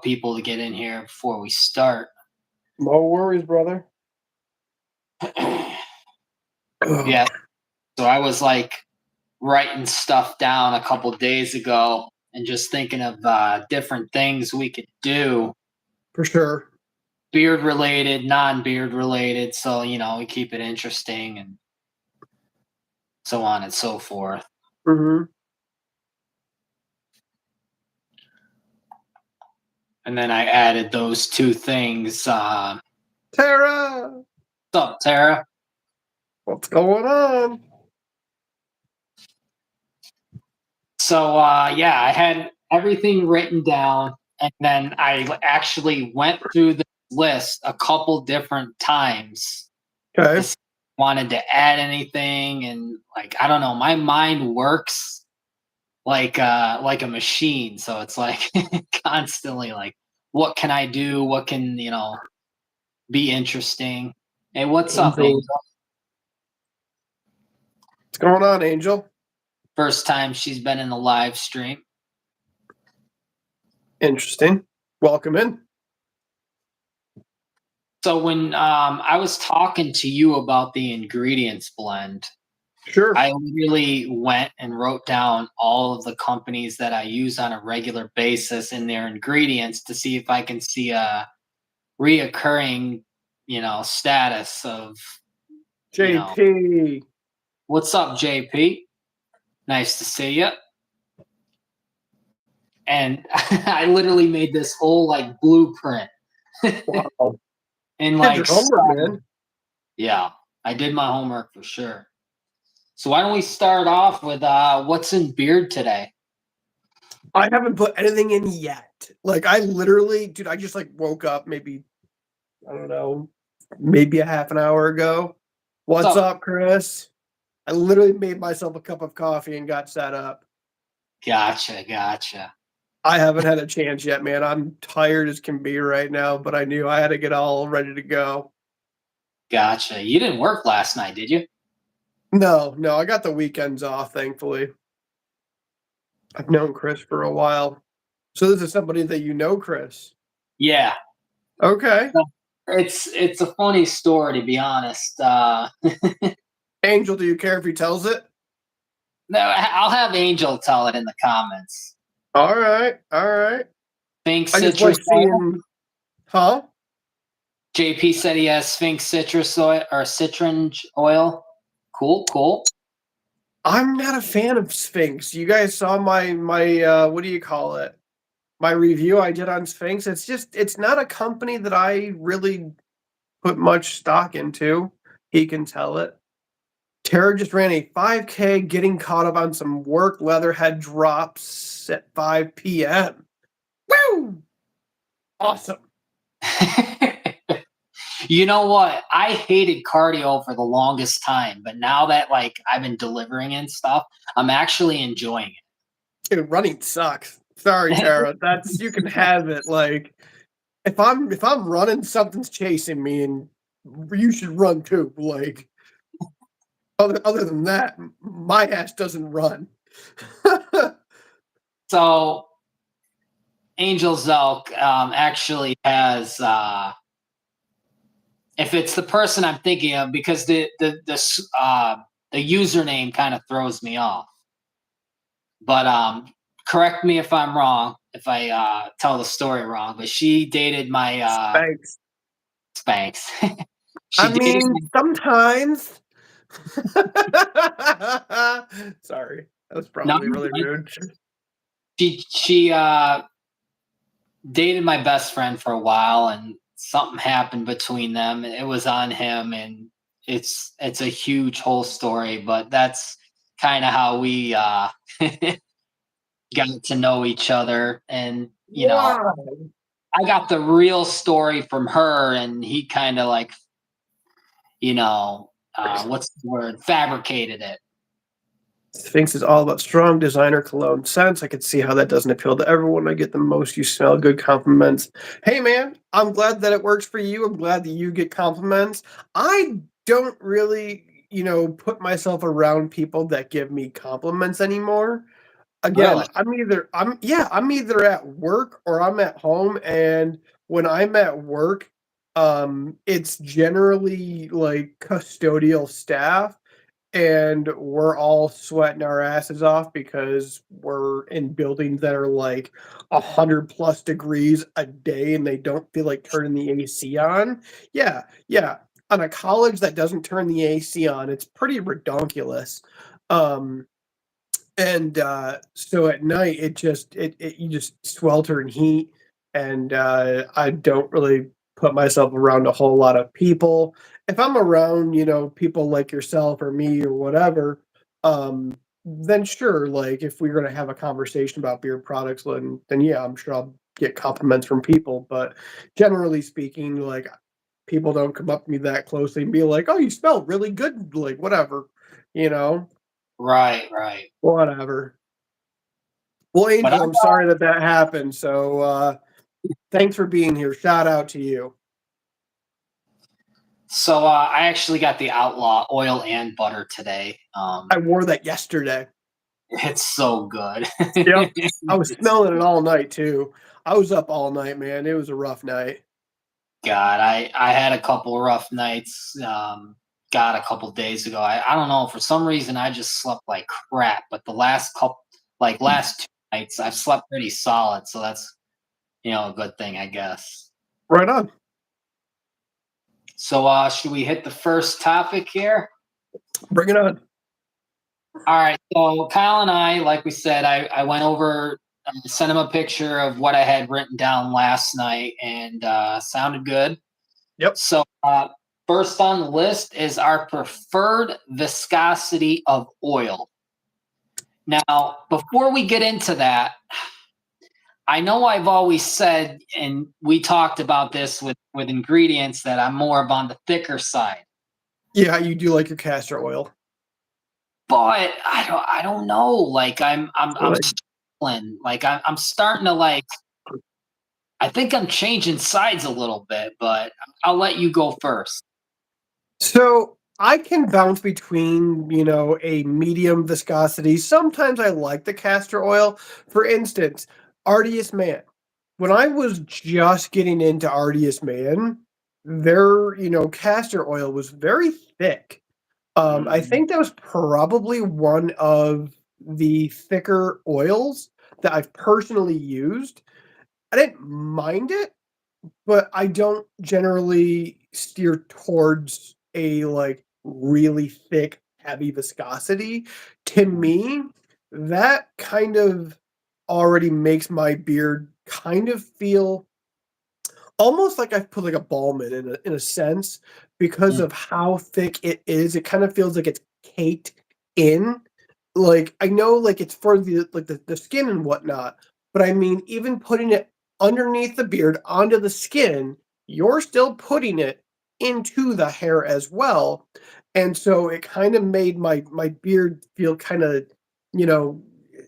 people to get in here before we start. No worries, brother. Yeah. So I was like writing stuff down a couple days ago and just thinking of different things we could do. For sure. Beard related, non-beard related. So, we keep it interesting and so on and so forth. Mm-hmm. And then I added those two things. Tara! What's up, Tara? What's going on? So, I had everything written down, and then I actually went through the list a couple different times. Okay. To see if I wanted to add anything, and I don't know, my mind works like a machine. So it's like constantly like, what can I do? What can be interesting? Hey, what's up, Angel? What's going on, Angel? First time she's been in the live stream. Interesting. Welcome in. So when I was talking to you about the ingredients blend, sure, I really went and wrote down all of the companies that I use on a regular basis in their ingredients to see if I can see a reoccurring, status of JP. What's up, JP? Nice to see you. And I literally made this whole blueprint. Wow. And did your homework, man. Yeah, I did my homework for sure. So why don't we start off with what's in beard today? I haven't put anything in yet. I literally, dude, I just woke up maybe, I don't know, maybe a half an hour ago. What's up, Chris? I literally made myself a cup of coffee and got set up. Gotcha. I haven't had a chance yet, man. I'm tired as can be right now, but I knew I had to get all ready to go. Gotcha. You didn't work last night, did you? No. I got the weekends off, thankfully. I've known Chris for a while. So this is somebody that you know, Chris? Yeah. Okay. It's a funny story, to be honest. Angel, do you care if he tells it? No, I'll have Angel tell it in the comments. All right. Sphinx I citrus just like seeing, huh? JP said he has Sphinx citrus oil or citron oil. Cool. I'm not a fan of Sphinx. You guys saw my what do you call it? My review I did on Sphinx. It's not a company that I really put much stock into. He can tell it. Tara just ran a 5K, getting caught up on some work leatherhead drops at 5 p.m. Woo! Awesome. You know what? I hated cardio for the longest time, but now that I've been delivering and stuff, I'm actually enjoying it. Dude, running sucks. Sorry, Tara. You can have it. If I'm running, something's chasing me, and you should run too. Other than that, my ass doesn't run. So Angel Zelk actually has if it's the person I'm thinking of, because the username kind of throws me off. But correct me if I'm wrong, if I tell the story wrong, but she dated my Spanx. Sometimes. Sorry, that was probably really rude. She dated my best friend for a while, and something happened between them. It was on him, and it's a huge whole story, but that's kind of how we got to know each other. And I got the real story from her, and he kind of what's the word? Fabricated it. Sphinx is all about strong designer cologne scents. I could see how that doesn't appeal to everyone. I get the most you smell good compliments. Hey, man, I'm glad that it works for you. I'm glad that you get compliments. I don't really, put myself around people that give me compliments anymore. Again, Really? I'm either at work or I'm at home, and when I'm at work, it's generally like custodial staff, and we're all sweating our asses off because we're in buildings that are like 100 plus degrees a day and they don't feel like turning the AC on. Yeah, yeah. On a college that doesn't turn the AC on, it's pretty redonkulous. Um, and so at night it you just swelter in heat, and I don't really put myself around a whole lot of people. If I'm around, people like yourself or me or whatever, then sure, like if we're going to have a conversation about beer products, then yeah, I'm sure I'll get compliments from people. But generally speaking, like, people don't come up to me that closely and be like, oh, you smell really good, like whatever, you know Right, right. whatever. Well, But Angel, I'm sorry that that happened. So, thanks for being here. Shout out to you. I actually got the Outlaw oil and butter today. I wore that yesterday. It's so good. Yep. I was It's smelling it all night too. I was up all night, man. It was a rough night. God, I had a couple rough nights. God, a couple days ago. I don't know, for some reason I just slept like crap. But the last 2 nights, I've slept pretty solid. So that's a good thing, I guess. Right on. So should we hit the first topic here? Bring it on. All right. So Kyle and I, like we said, I went over, sent him a picture of what I had written down last night, and sounded good. Yep. So first on the list is our preferred viscosity of oil. Now, before we get into that, I know I've always said, and we talked about this with ingredients, that I'm more of on the thicker side. Yeah, you do like your castor oil. But I don't know. Like I'm Good. struggling. Like I'm starting to like. I think I'm changing sides a little bit, but I'll let you go first. So I can bounce between, a medium viscosity. Sometimes I like the castor oil. For instance, Artius Man. When I was just getting into Artius Man, their, castor oil was very thick. I Mm, think that was probably one of the thicker oils that I've personally used. I didn't mind it, but I don't generally steer towards a, like, really thick, heavy viscosity. To me, that kind of already makes my beard kind of feel almost like I've put, like, a balm in a sense, because mm, of how thick it is. It kind of feels like it's caked in. Like, I know, like, it's for the skin and whatnot, but I mean, even putting it underneath the beard onto the skin, you're still putting it into the hair as well, and so it kind of made my beard feel kinda, you know,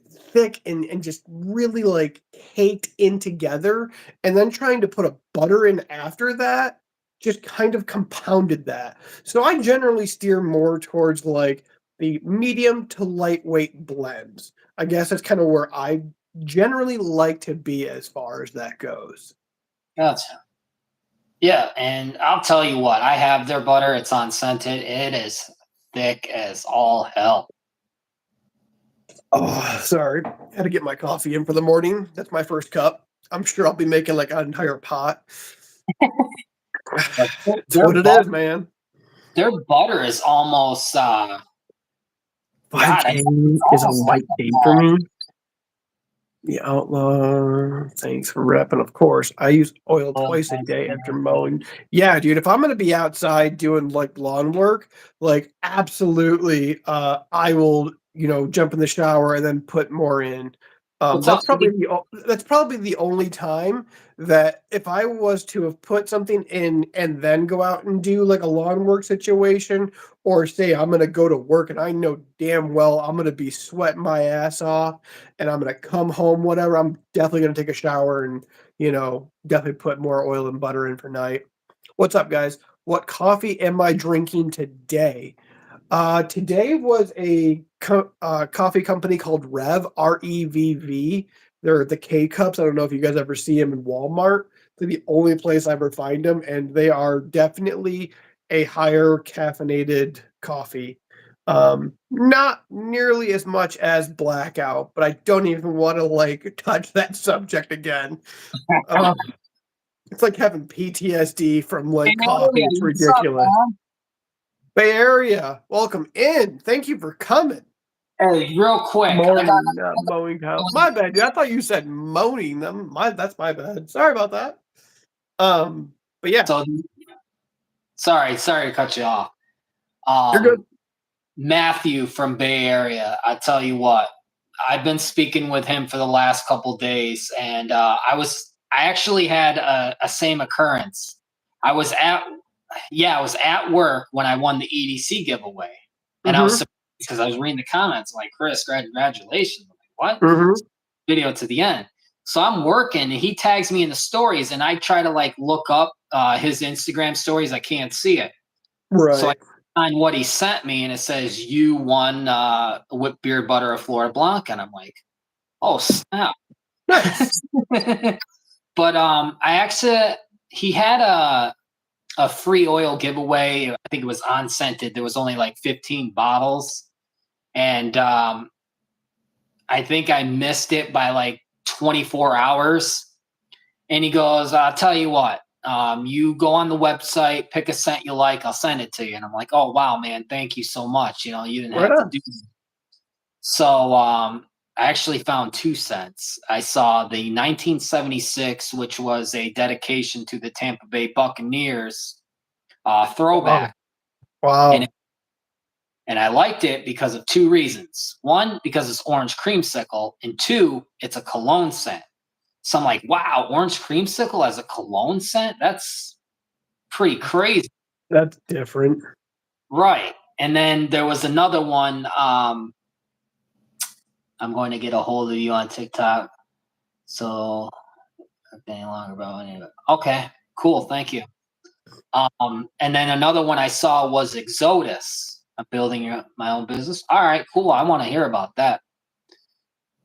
thick and just really, like, caked in together, and then trying to put a butter in after that just kind of compounded that. So I generally steer more towards, like, the medium to lightweight blends. I guess that's kind of where I generally like to be as far as that goes. gotcha. Yeah, and I'll tell you what, I have their butter. It's unscented. It is thick as all hell. Oh, sorry. Had to get my coffee in for the morning. That's my first cup. I'm sure I'll be making like an entire pot. But It's what it is, man. their butter is almost God, it's 5K is a almost like light day for me. The Outlaw, thanks for repping, of course. I use oil twice a day after mowing. Yeah, dude, if I'm gonna be outside doing, like, lawn work, like, absolutely, I will, jump in the shower and then put more in. what's up, Steve? That's probably the only time that if I was to have put something in and then go out and do, like, a lawn work situation, or say I'm gonna go to work and I know damn well I'm gonna be sweating my ass off and I'm gonna come home, whatever, I'm definitely gonna take a shower and, definitely put more oil and butter in for night. What's up, guys? What coffee am I drinking today? Today was a coffee company called REVV. They're the K cups. I don't know if you guys ever see them in Walmart. They're the only place I ever find them, and they are definitely a higher caffeinated coffee. Not nearly as much as Blackout, but I don't even want to like touch that subject again. Uh, it's like having PTSD from Hey, like coffee. Maria, It's what's up, ridiculous. man? Bay Area, welcome in. Thank you for coming. Hey, real quick, I got Mowing cows. My bad, dude. I thought you said moaning them. That's my bad. Sorry about that. But yeah, so sorry to cut you off. you're good. Matthew from Bay Area. I tell you what, I've been speaking with him for the last couple days, and I actually had a same occurrence. I was at I was at work when I won the EDC giveaway, and I was Mm-hmm. surprised because I was reading the comments like, "Chris, congratulations!" I'm like, "What?" Mm-hmm. Video to the end. So I'm working, and he tags me in the stories, and I try to like look up his Instagram stories. I can't see it, so I Right. find what he sent me, and it says you won whipped beer butter of Florida Blanc, and I'm like, oh snap! Nice. But I actually he had a free oil giveaway. I think it was on scented. There was only like 15 bottles, and I think I missed it by like 24 hours. And he goes, I'll tell you what, you go on the website, pick a scent you like, I'll send it to you. And I'm like, oh, wow, man, thank you so much. You know, you didn't Right have to on. do that. So I actually found two scents. I saw the 1976, which was a dedication to the Tampa Bay Buccaneers Wow. throwback. And, Wow. and I liked it because of two reasons. One, because it's orange creamsicle. And two, it's a cologne scent. So I'm like, wow, orange creamsicle as a cologne scent? That's pretty crazy. That's different. Right. And then there was another one. I'm going to get a hold of you on TikTok. So any longer about any of it. Okay, cool. Thank you. And then another one I saw was Exodus. I'm building my own business. All right, cool. I want to hear about that.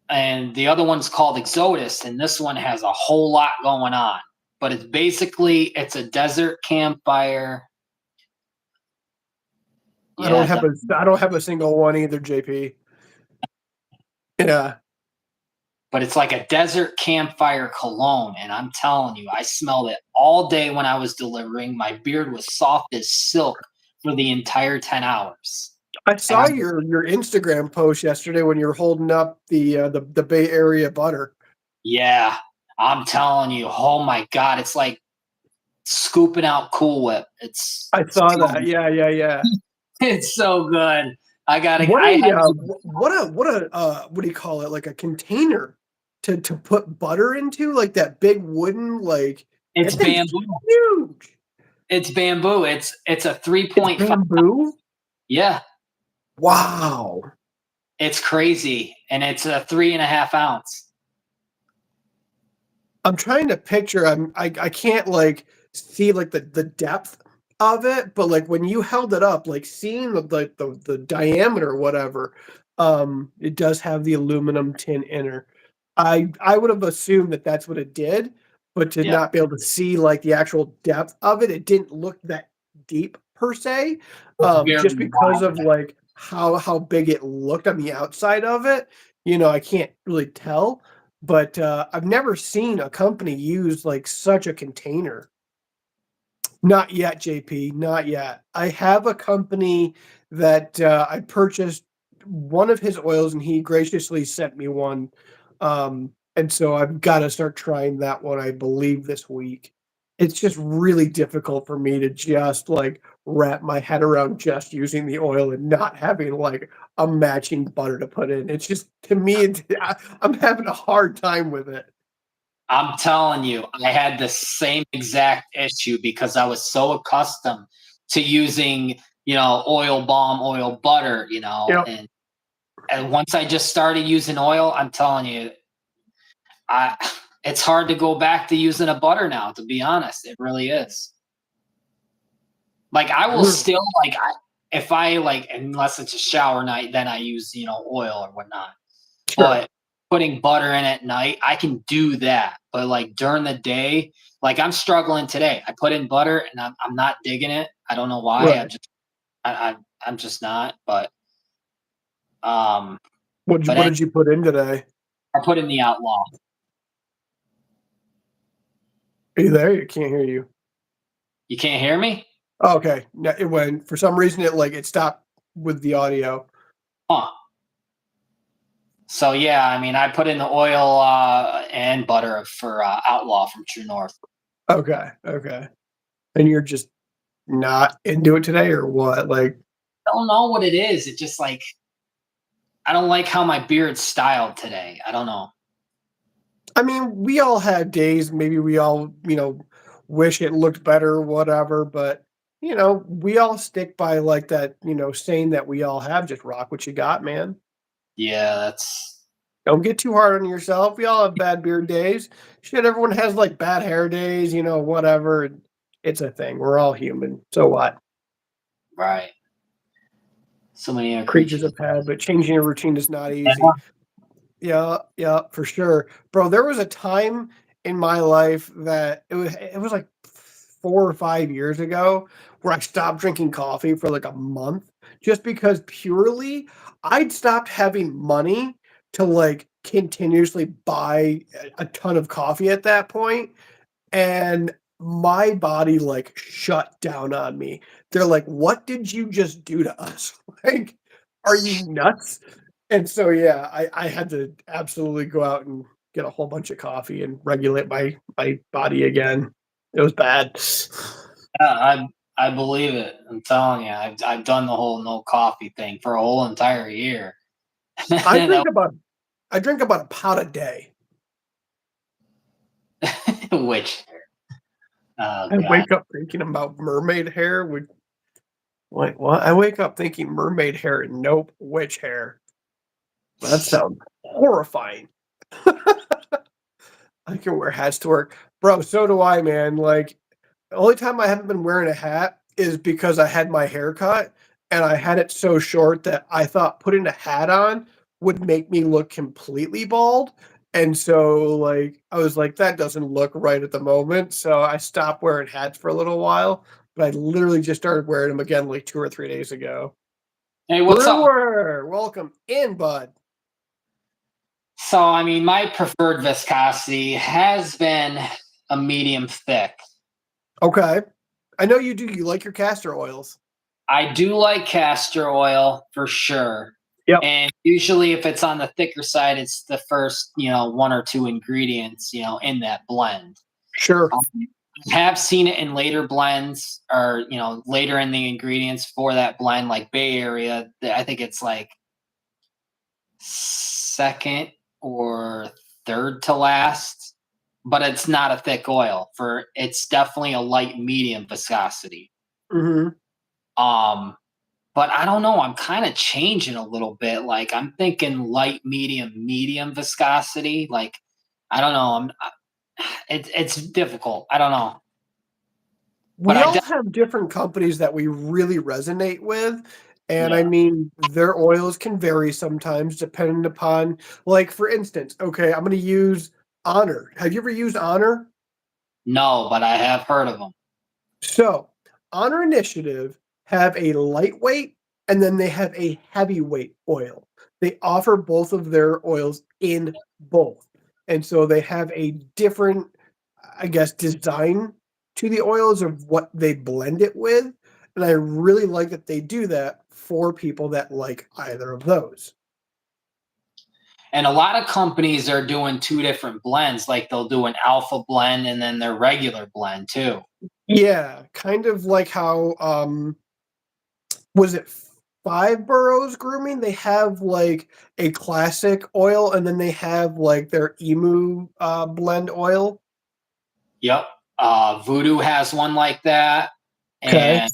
And the other one's called Exodus, and this one has a whole lot going on. But it's a desert campfire. Yeah, I don't have a single one either, JP. Yeah. but it's like a desert campfire cologne. And I'm telling you, I smelled it all day when I was delivering. My beard was soft as silk for the entire 10 hours. I And saw I'm, your Instagram post yesterday when you were holding up the Bay Area butter. yeah, I'm telling you, oh my God, it's like scooping out Cool Whip. I saw that. Yeah, yeah, yeah. It's so good. What I a had to, what do you call it? Like a container to put butter into, like that big wooden like it's that thing's bamboo. huge. It's bamboo. It's a It's 3.5. bamboo. Yeah, Wow. it's crazy. And it's a 3.5 ounce. I'm trying to picture. I can't like see like the depth of it, but like when you held it up, like seeing the diameter or whatever, it does have the aluminum tin inner. I would have assumed that that's what it did, but to Yeah. not be able to see like the actual depth of it, it didn't look that deep per se. It's very Just because of wide. like how big it looked on the outside of it, I can't really tell. But I've never seen a company use like such a container. Not yet, JP. Not yet. I have a company that I purchased one of his oils, and he graciously sent me one. And so I've got to start trying that one, I believe, this week. It's just really difficult for me to just like wrap my head around just using the oil and not having like a matching butter to put in. It's just to me, I'm having a hard time with it. I'm telling you, I had the same exact issue because I was so accustomed to using, oil balm, oil butter, Yep. and once I just started using oil, I'm telling you, I it's hard to go back to using a butter now, to be honest. It really is. Like I will still like if I like, unless it's a shower night, then I use, oil or whatnot. Sure. But putting butter in at night, I can do that. But like during the day, like I'm struggling today. I put in butter and I'm not digging it. I don't know why. Right. I'm just not. Um, but What did you put in today? I put in the outlaw. Are you there? I can't hear you. You can't hear me? Oh, okay. No, it went for some reason it stopped with the audio. Huh. So yeah, I mean, I put in the oil and butter for Outlaw from True North. Okay, okay. And you're just not into it today or what? Like, I don't know what it is. It just like I don't like how my beard's styled today. I don't know. I mean, we all have days, maybe we all, wish it looked better or whatever, but we all stick by like that, saying that we all have, just rock what you got, man. Yeah, that's Don't get too hard on yourself. We all have bad beard days. Shit, everyone has like bad hair days, whatever. It's a thing. We're all human. So what? right. So many other Creatures creatures. of habit. Changing a routine is not Yeah. easy. Yeah, yeah, for sure. Bro, there was a time in my life that it was like 4 or 5 years ago where I stopped drinking coffee for like a month just because purely I'd stopped having money to like continuously buy a ton of coffee at that point, and my body like shut down on me. They're like, "What did you just do to us?" Like, are you nuts? And so, yeah, I had to absolutely go out and get a whole bunch of coffee and regulate my body again. It was bad. Yeah, I believe it. I'm telling you, I've done the whole no coffee thing for a whole entire year. I And drink about I drink about a pot a day. which, oh I god, wake up thinking about mermaid hair. Wait, what? I wake up thinking mermaid hair and nope, witch hair. That sounds horrifying. I can wear hats to work. Bro, so do I, man. Like, the only time I haven't been wearing a hat is because I had my hair cut and I had it so short that I thought putting a hat on would make me look completely bald. And so, like, I was like, that doesn't look right at the moment. So I stopped wearing hats for a little while, but I literally just started wearing them again like 2 or 3 days ago. hey, what's up? Brewer, welcome in, bud. So, I mean, my preferred viscosity has been a medium thick. Okay. I know you do. You like your castor oils. I do like castor oil for sure. Yep. And usually, if it's on the thicker side, it's the first, one or two ingredients, in that blend. Sure. Um, I have seen it in later blends or, later in the ingredients for that blend, like Bay Area. I think it's like second or third to last, but it's not a thick oil. It's definitely a light medium viscosity. Mhm. Um, but I don't know. I'm kind of changing a little bit. Like I'm thinking light, medium viscosity. Like I don't know. It's difficult. I don't know. But We all have different companies that we really resonate with, and I yeah, mean, their oils can vary sometimes depending upon like, for instance, okay, I'm gonna use Honor. Have you ever used Honor? no, but I have heard of them. So, Honor Initiative have a lightweight and then they have a heavyweight oil. They offer both of their oils in both. And so they have a different, I guess, design to the oils of what they blend it with. And I really like that they do that for people that like either of those. And a lot of companies are doing two different blends. Like they'll do an alpha blend and then their regular blend too. Yeah, kind of like how was it Five Boroughs Grooming? They have like a classic oil, and then they have like their emu blend oil. Yep. Voodoo has one like that, Okay, and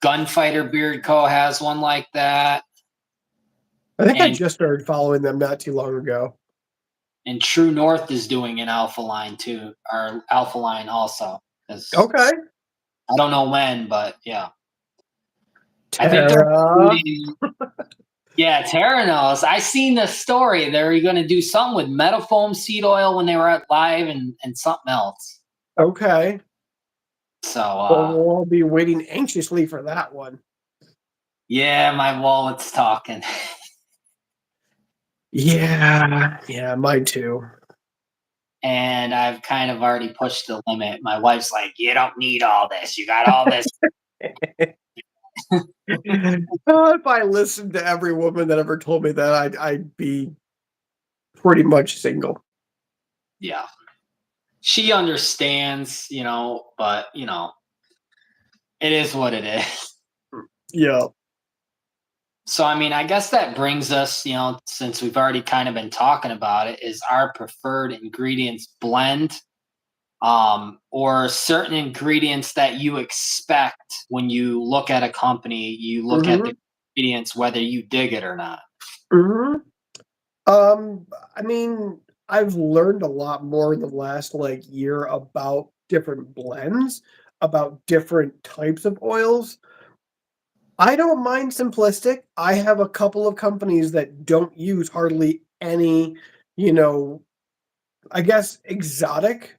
Gunfighter Beard Co. has one like that, I think I and just started following them not too long ago. True North is doing an alpha line too, or alpha line also. 'Cause Okay, I don't know when, but yeah. I think they're Terra. including, yeah, Terranos. I seen the story. They're going to do something with Metafoam seed oil when they were at live, and something else. Okay. So, Well, we'll all be waiting anxiously for that one. yeah, my wallet's talking. Yeah, mine too. And I've kind of already pushed the limit. My wife's like, "You don't need all this. You got all this." If I listened to every woman that ever told me that, I'd be pretty much single. Yeah. She understands, but it is what it is. Yeah. So, I mean, I guess that brings us, since we've already kind of been talking about it, is our preferred ingredients blend, or certain ingredients that you expect when you look at a company, you look at the Mhm. ingredients, whether you dig it or not. Mhm. Um, I mean, I've learned a lot more in the last like year about different blends, about different types of oils. I don't mind simplistic. I have a couple of companies that don't use hardly any, you know, I guess exotic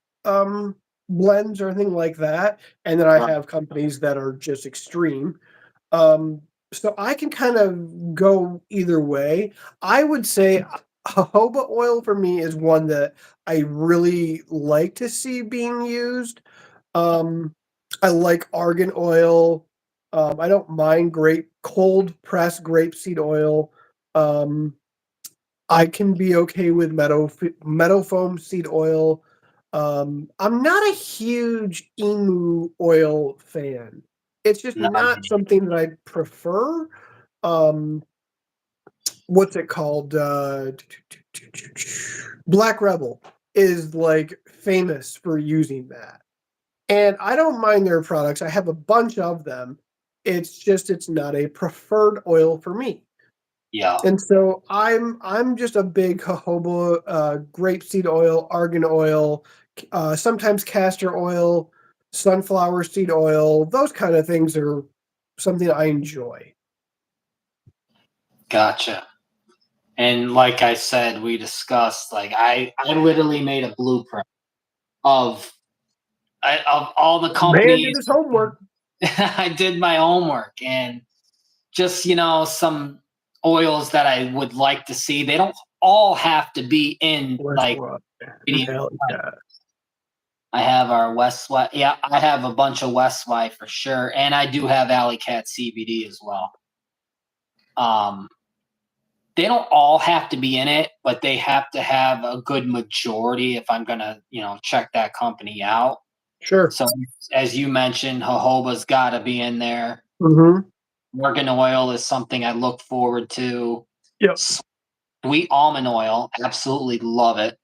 blends or anything like that. And then I Right. have companies that are just extreme. Um, so I can kind of go either way. I would say jojoba oil for me is one that I really like to see being used. Um, I like argan oil. I don't mind cold pressed grapeseed oil. Um, I can be okay with meadow foam seed oil. I'm not a huge emu oil fan. It's just Not not me. something that I prefer. Um, what's it called? Black Rebel is like famous for using that. And I don't mind their products. I have a bunch of them. It's not a preferred oil for me. Yeah. And so I'm just a big jojoba, grapeseed oil, argan oil, sometimes castor oil, sunflower seed oil. Those kind of things are something I enjoy. Gotcha. And like I said, we discussed, like, I literally made a blueprint of of all the Man did companies. his homework. I did my homework, and just, some oils that I would like to see. They don't all have to be in West like Rock. ingredients. Hell yeah. I have our West White. Yeah, I have a bunch of West White for sure, and I do have Alley Cat CBD as well. Um, they don't all have to be in it, but they have to have a good majority if I'm gonna, check that company out. Sure. So, as you mentioned, jojoba's got to be in there. Mhm. Argan oil is something I look forward to. Yep. Sweet almond oil, absolutely love it.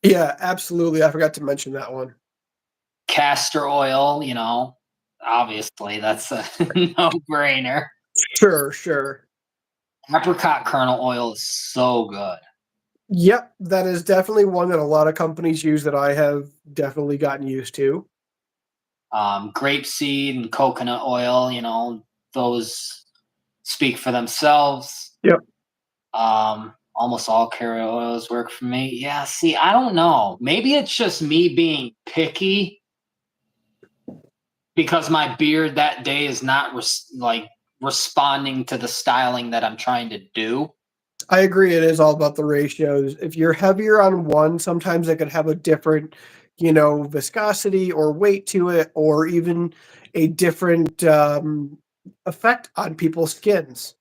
Yeah, absolutely. I forgot to mention that one. Castor oil, obviously that's a no-brainer. Sure, sure. Apricot kernel oil is so good. Yep, that is definitely one that a lot of companies use that I have definitely gotten used to. Grapeseed and coconut oil, those speak for themselves. Yep. Almost all carrier oils work for me. Yeah, see, I don't know. Maybe it's just me being picky because my beard that day is not responding to the styling that I'm trying to do. I agree, it is all about the ratios. If you're heavier on one, sometimes it could have a different, viscosity or weight to it, or even a different, effect on people's skins.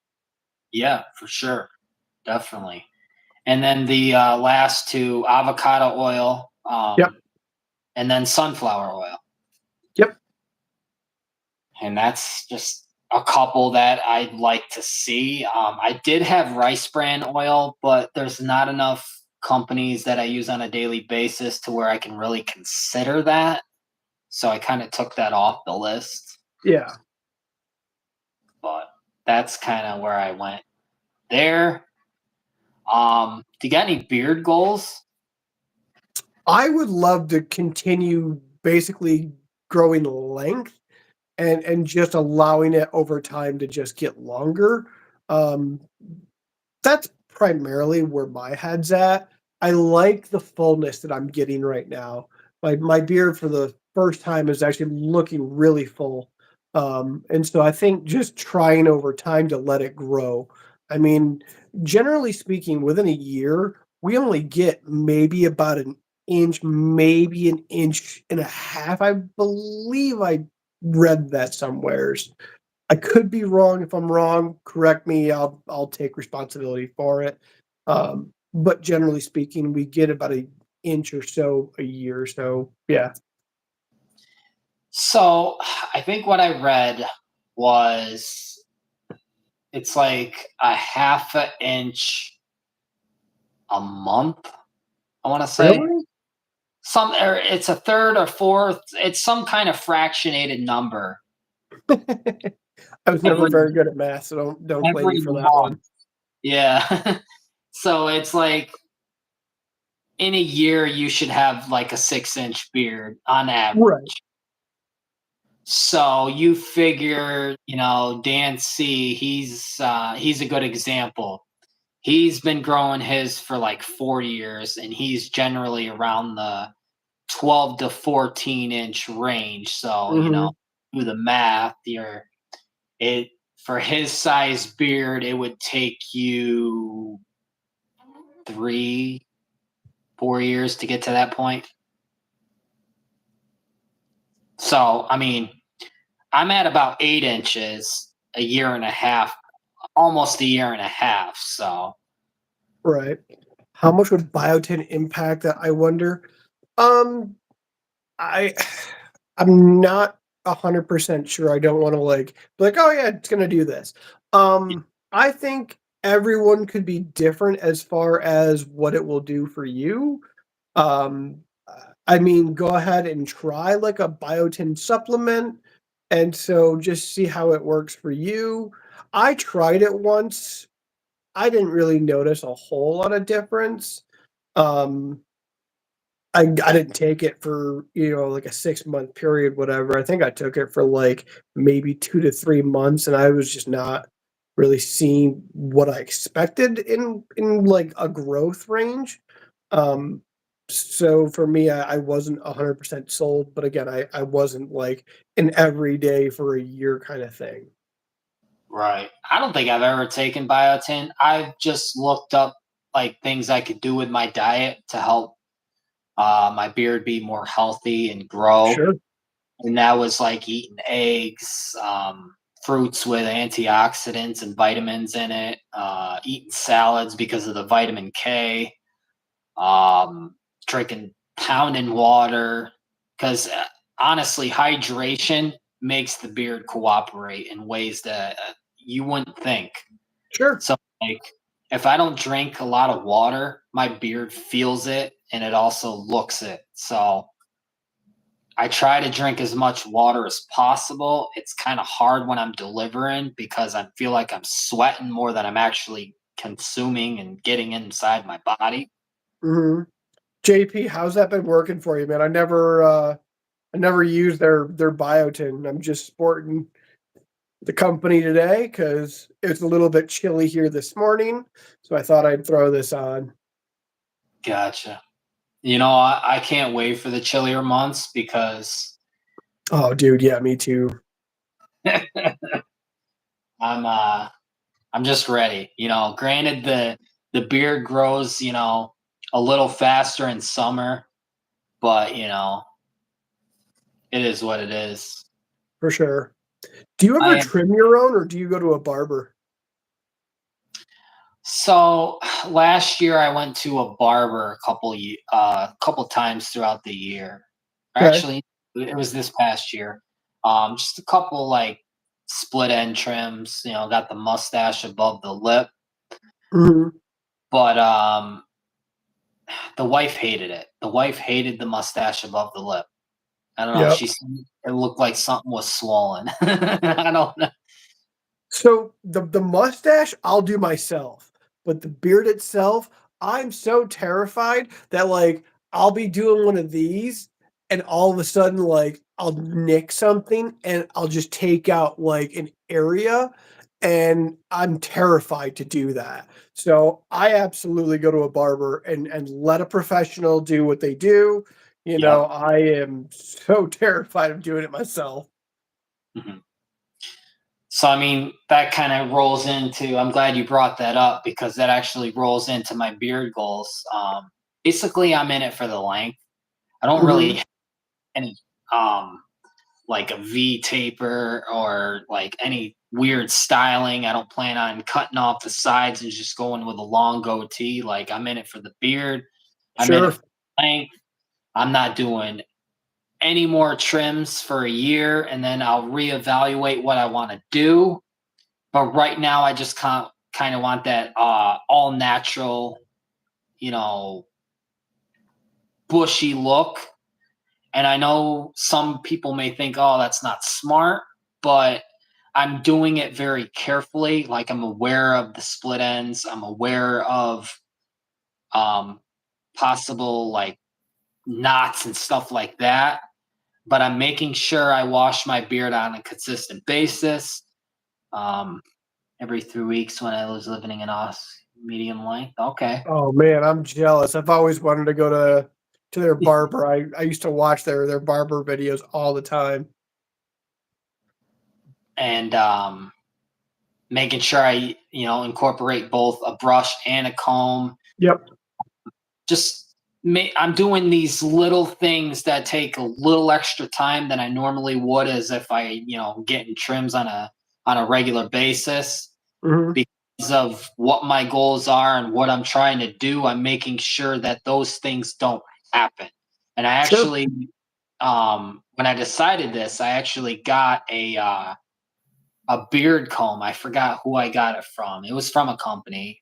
Yeah, for sure. Definitely. And then the last two, avocado oil, Yep, and then sunflower oil. yep. And that's just a couple that I'd like to see. I did have rice bran oil, but there's not enough companies that I use on a daily basis to where I can really consider that. So I kind of took that off the list. Yeah. But that's kind of where I went there. Do you got any beard goals? I would love to continue basically growing length. and just allowing it over time to just get longer. Um, that's primarily where my head's at. I like the fullness that I'm getting right now. My beard for the first time is actually looking really full. And so I think just trying over time to let it grow. I mean, generally speaking, within a year, we only get maybe about an inch, maybe an inch and a half. I believe I read that somewheres. I could be wrong. If I'm wrong, correct me. I'll take responsibility for it. But generally speaking, we get about an inch or so a year. So yeah, So I think what I read was it's like a half an inch a month, I want to say. really? Some or it's a third or fourth, it's some kind of fractionated number I was never every very good at math, so don't blame me every for that month. one. Yeah. So it's like in a year you should have like a 6-inch beard on Right. average. So you figure, Dan C, he's a good example. He's been growing his for like 4 years and he's generally around the 12 to 14-inch range. So, Hmm. do the math, it for his size beard, it would take you 3, 4 years to get to that point. So, I mean, I'm at about 8 inches, a year and a half, almost a year and a half. So, Right. How much would biotin impact that? I wonder. Um, I I'm not 100% sure. I don't want to like be like, oh yeah, it's gonna do this. I think everyone could be different as far as what it will do for you. I mean, go ahead and try like a biotin supplement, and so just see how it works for you. I tried it once. I didn't really notice a whole lot of difference. Um, I didn't take it for, like a 6-month period, whatever. I think I took it for, like, maybe 2 to 3 months, and I was just not really seeing what I expected like, a growth range. Um, so for me, I wasn't 100% sold, but again, I wasn't, like, an everyday for a year kinda thing. right. I don't think I've ever taken biotin. I've just looked up like things I could do with my diet to help my beard be more healthy and grow. Sure. And that was like eating eggs, fruits with antioxidants and vitamins in it, eating salads because of the vitamin K, um, drinking pounding water. Because honestly, hydration makes the beard cooperate in ways that you wouldn't think. Sure. So, like, if I don't drink a lot of water, my beard feels it and it also looks it. So, I try to drink as much water as possible. It's kind of hard when I'm delivering because I feel like I'm sweating more than I'm actually consuming and getting inside my body. Mhm. JP, how's that been working for you, man? I never used their biotin. I'm just sporting the company today because it's a little bit chilly here this morning, so I thought I'd throw this on. Gotcha. I can't wait for the chillier months because Oh, dude, yeah, me too. I'm uh I'm just ready. Granted the beard grows, a little faster in summer, but it is what it is. For sure. Do you ever I trim your own or do you go to a barber? So last year I went to a barber couple times throughout the year. Okay. Actually, it was this past year. Just a couple like split end trims. Got the mustache above the lip, Mhm. but the wife hated it. The wife hated the mustache above the lip. I don't know. Yep. She said it looked like something was swollen. I don't know. So the mustache I'll do myself, but the beard itself, I'm so terrified that like I'll be doing one of these and all of a sudden, like, I'll nick something and I'll just take out like an area, and I'm terrified to do that. So I absolutely go to a barber and let a professional do what they do. You know, Yep. I am so terrified of doing it myself. Mhm. So, I mean, that kind of rolls into, I'm glad you brought that up because that actually rolls into my beard goals. Basically, I'm in it for the length. I don't really Mhm. have any, um, like a V taper or like any weird styling. I don't plan on cutting off the sides and just going with a long goatee. Like, I'm in it for the beard. I'm in it Sure. for the length. I'm not doing any more trims for a year and then I'll reevaluate what I want to do. But right now, I just kind of want that all natural, you know, bushy look. And I know some people may think, oh, that's not smart, but I'm doing it very carefully. Like I'm aware of the split ends. I'm aware of um, possible like knots and stuff like that. But I'm making sure I wash my beard on a consistent basis. Um, every 3 weeks when I was living in Aus medium length. Okay. Oh man, I'm jealous. I've always wanted to go to their barber. I used to watch their barber videos all the time. And making sure I, incorporate both a brush and a comb. Yep. Just I'm doing these little things that take a little extra time than I normally would as if I, getting trims on a regular basis Mhm. because of what my goals are and what I'm trying to do. I'm making sure that those things don't happen. And I Sure. actually when I decided this, I actually got a beard comb. I forgot who I got it from. It was from a company.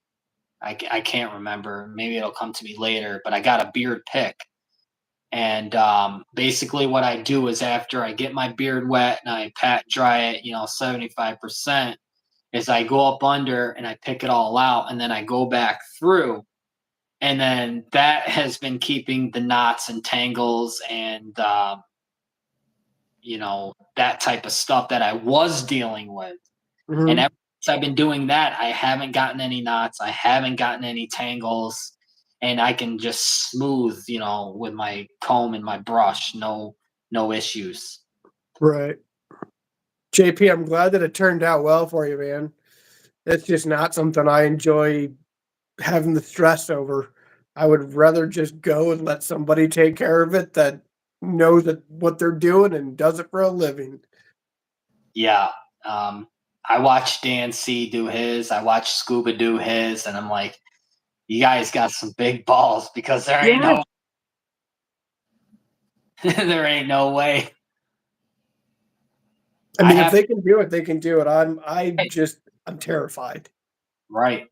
I can't remember. Maybe it'll come to me later. But I got a beard pick, and basically what I do is after I get my beard wet and I pat dry it, 75%, is I go up under and I pick it all out, and then I go back through. And then that has been keeping the knots and tangles and that type of stuff that I was dealing with. And Mhm. ever since I've been doing that, I haven't gotten any knots. I haven't gotten any tangles. And I can just smooth, with my comb and my brush. No issues. Right. JP, I'm glad that it turned out well for you, man. That's just not something I enjoy having the stress over. I would rather just go and let somebody take care of it that knows that what they're doing and does it for a living. Yeah. Um, I watched Dan C do his. I watched Scuba do his, and I'm like, you guys got some big balls because there ain't Yeah. no there ain't no way. I I mean, if have they can do it, they can do it. I'm terrified. right.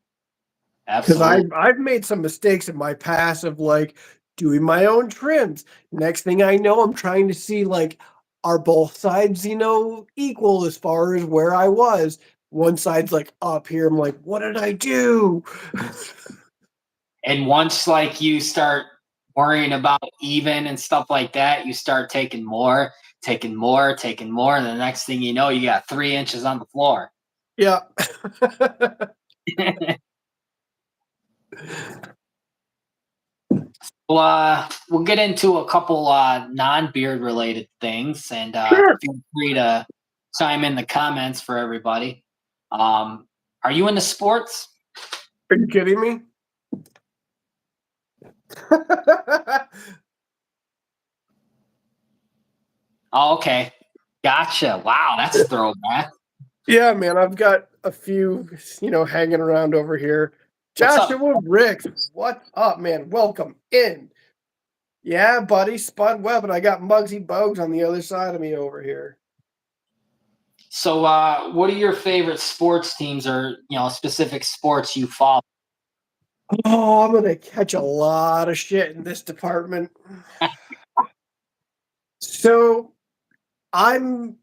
Because Absolutely. I've made some mistakes in my past of like doing my own trims. Next thing I know, I'm trying to see like are both sides, equal as far as where I was. One side's like up here. I'm like, what did I do? And once like you start worrying about even and stuff like that, you start taking more, taking more, taking more, and the next thing you know, you got 3 inches on the floor. Yeah. Well, we'll get into a couple non-beard related things, and Sure. feel free to chime in the comments for everybody. Um, are you into sports? Are you kidding me? Oh, okay, gotcha. Wow, that's a throwback. Yeah, man, I've got a few, hanging around over here. What's up? Joshua Rick, what's up, man? Welcome in. Yeah, buddy, Spud Webb, and I got Muggsy Bogues on the other side of me over here. So, what are your favorite sports teams, or specific sports you follow? Oh, I'm gonna catch a lot of shit in this department. So I'm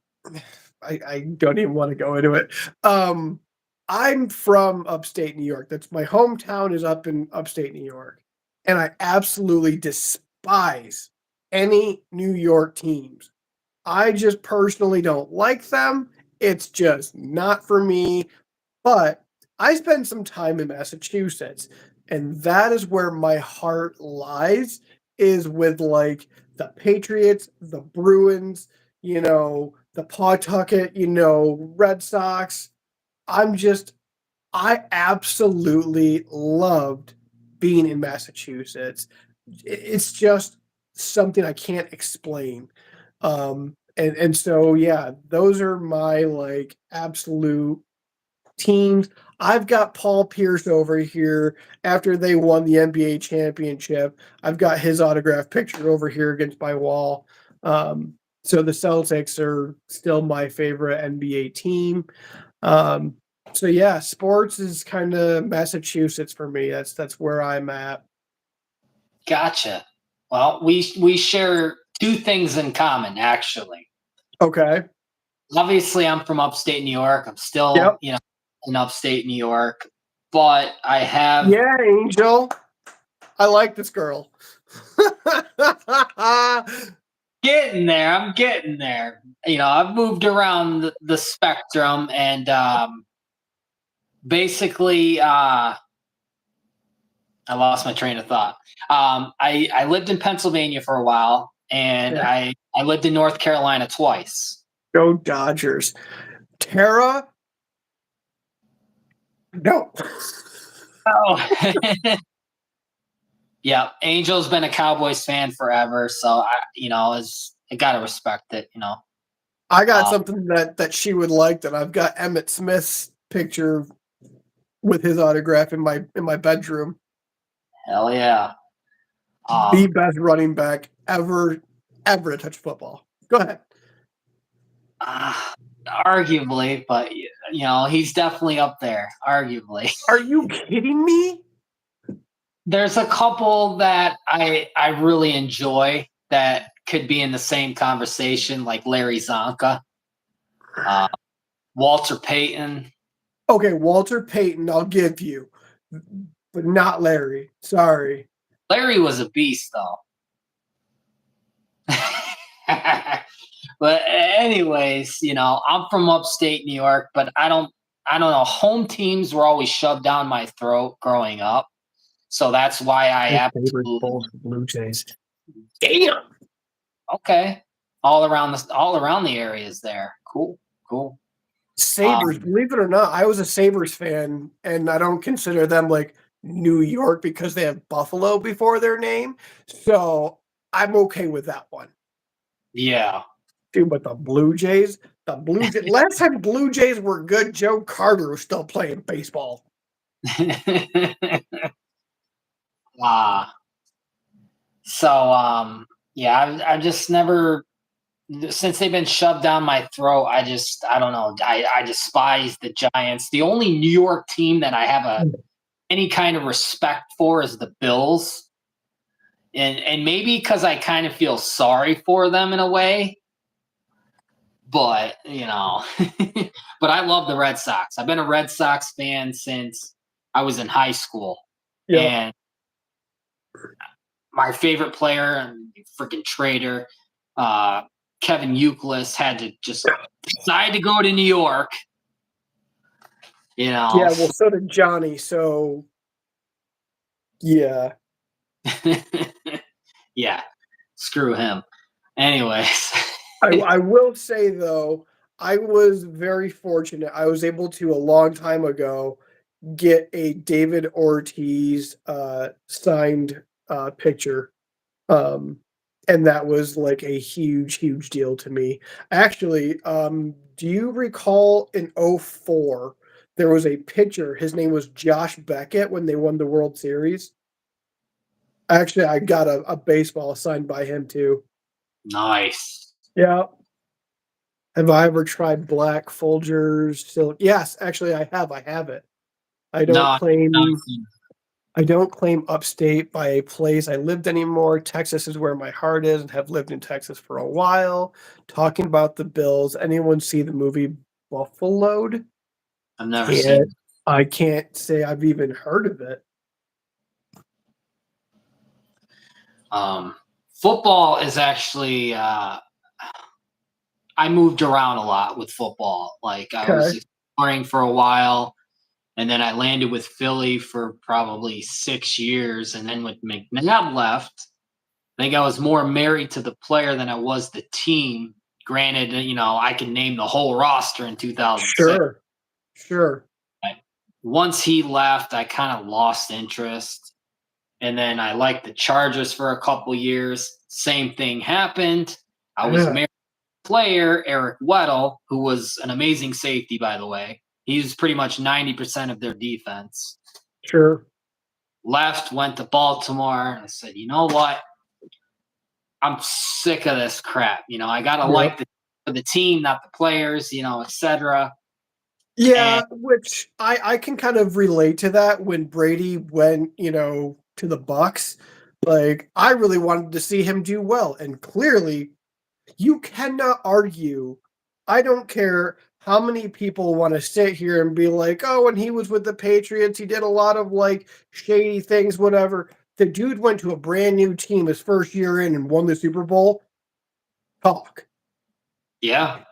I don't even want to go into it. Um, I'm from upstate New York. That's my hometown is up in upstate New York. And I absolutely despise any New York teams. I just personally don't like them. It's just not for me. But I spent some time in Massachusetts, and that is where my heart lies, is with like the Patriots, the Bruins, the Pawtucket, Red Sox. I'm just I absolutely loved being in Massachusetts. It's just something I can't explain. And so yeah, those are my like absolute teams. I've got Paul Pierce over here after they won the NBA championship. I've got his autographed picture over here against my wall. So the Celtics are still my favorite NBA team. Um, so yeah, sports is kind of Massachusetts for me. That's where I'm at. Gotcha. Well, we share two things in common, actually. Okay. Obviously, I'm from upstate New York. I'm still, Yep. in upstate New York, but I have Yeah, Angel. I like this girl. getting there. I'm getting there. I've moved around the spectrum, and basically, I lost my train of thought. I lived in Pennsylvania for a while, and Yeah. I lived in North Carolina twice. Go Dodgers. Tara? No. Oh, yeah. Angel's been a Cowboys fan forever, so I gotta respect it. I got Um, something that she would like that I've got Emmett Smith's picture with his autograph in my bedroom. Hell yeah. The Um, best running back ever to touch football. Go ahead. uh, arguably, but he's definitely up there. Arguably, Are you kidding me? there's a couple that I really enjoy that could be in the same conversation, like Larry Zonka, uh, Walter Payton. Okay, Walter Payton, I'll give you, but not Larry. Sorry. Larry was a beast, though. But anyways, I'm from upstate New York, but I don't know. Home teams were always shoved down my throat growing up, so that's why I My favorite absolutely Bulls Blue Jays. Damn. okay. All around the areas there. Cool, cool. Sabres, Um, believe it or not, I was a Sabres fan, and I don't consider them like New York because they have Buffalo before their name. So I'm okay with that one. yeah. Dude, but the Blue Jays, last time Blue Jays were good, Joe Carter was still playing baseball. Ah, so yeah, I've just never since they've been shoved down my throat. I don't know. I despise the Giants. The only New York team that I have any kind of respect for is the Bills, and maybe because I kind of feel sorry for them in a way. But but I love the Red Sox. I've been a Red Sox fan since I was in high school, Yep. and my favorite player and freaking traitor, uh, Kevin Euclid, had to just decide to go to New York. You know, Yeah, well, so did Johnny. So yeah. yeah, screw him. Anyways, I will say though, I was very fortunate. I was able to a long time ago get a David Ortiz signed picture. Um, and that was like a huge, huge deal to me. Actually, do you recall in '04 there was a pitcher, his name was Josh Beckett when they won the World Series? Actually, I got a baseball signed by him too. nice. Yeah. Have I ever tried Black Folgers? Still, yes, actually, I have. I have it. I don't No, no, claim I don't claim upstate by a place I lived anymore. Texas is where my heart is and have lived in Texas for a while. Talking about the Bills, anyone see the movie Buffaloed? I've never Can't seen. I can't say I've even heard of it. Um, Football is actually I moved around a lot with football. Like I was Okay. exploring for a while, and then I landed with Philly for probably 6 years, and then when McNabb left, I think I was more married to the player than I was the team. Granted, I can name the whole roster in 2006. Sure. Sure. But once he left, I kind of lost interest. And then I liked the Chargers for a couple years. Same thing happened. I was Yeah. married to a player, Eric Weddle, who was an amazing safety, by the way. He was pretty much 90% of their defense. Sure. Left, went to Baltimore, and I said, you know what? I'm sick of this crap. I gotta Yep. like the team, not the players, etc. And Yeah, which I can kind of relate to that when Brady went, to the Bucks. Like, I really wanted to see him do well, and clearly you cannot argue. I don't care how many people want to sit here and be like, "Oh, when he was with the Patriots, he did a lot of like shady things, whatever." The dude went to a brand new team his first year in and won the Super Bowl. Talk, yeah,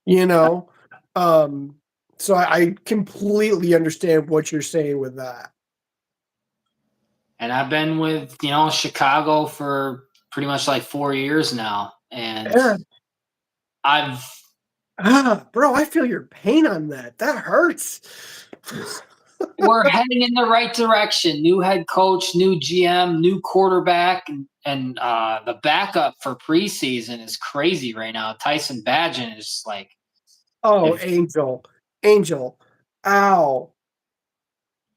you know. Um, so I completely understand what you're saying with that. and I've been with Chicago for pretty much like 4 years now, and Yeah. I've Bro, I feel your pain on that. That hurts. we're heading in the right direction. New head coach, new GM, new quarterback, and the backup for preseason is crazy right now. Tyson Badgett is like, Oh, if Angel. Angel. Ow.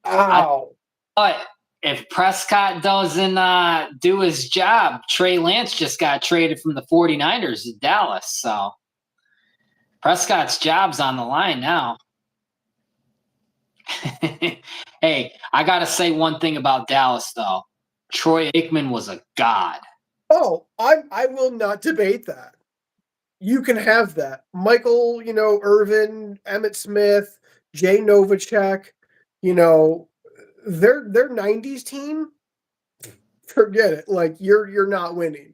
I Ow. but if Prescott doesn't do his job, Trey Lance just got traded from the 49ers to Dallas. So Prescott's job's on the line now. Hey, I got to say one thing about Dallas, though. Troy Aikman was a god. Oh, I will not debate that. You can have that. Michael, Irvin, Emmett Smith, Jay Novacek, you know, their 90s team, forget it. Like you're not winning.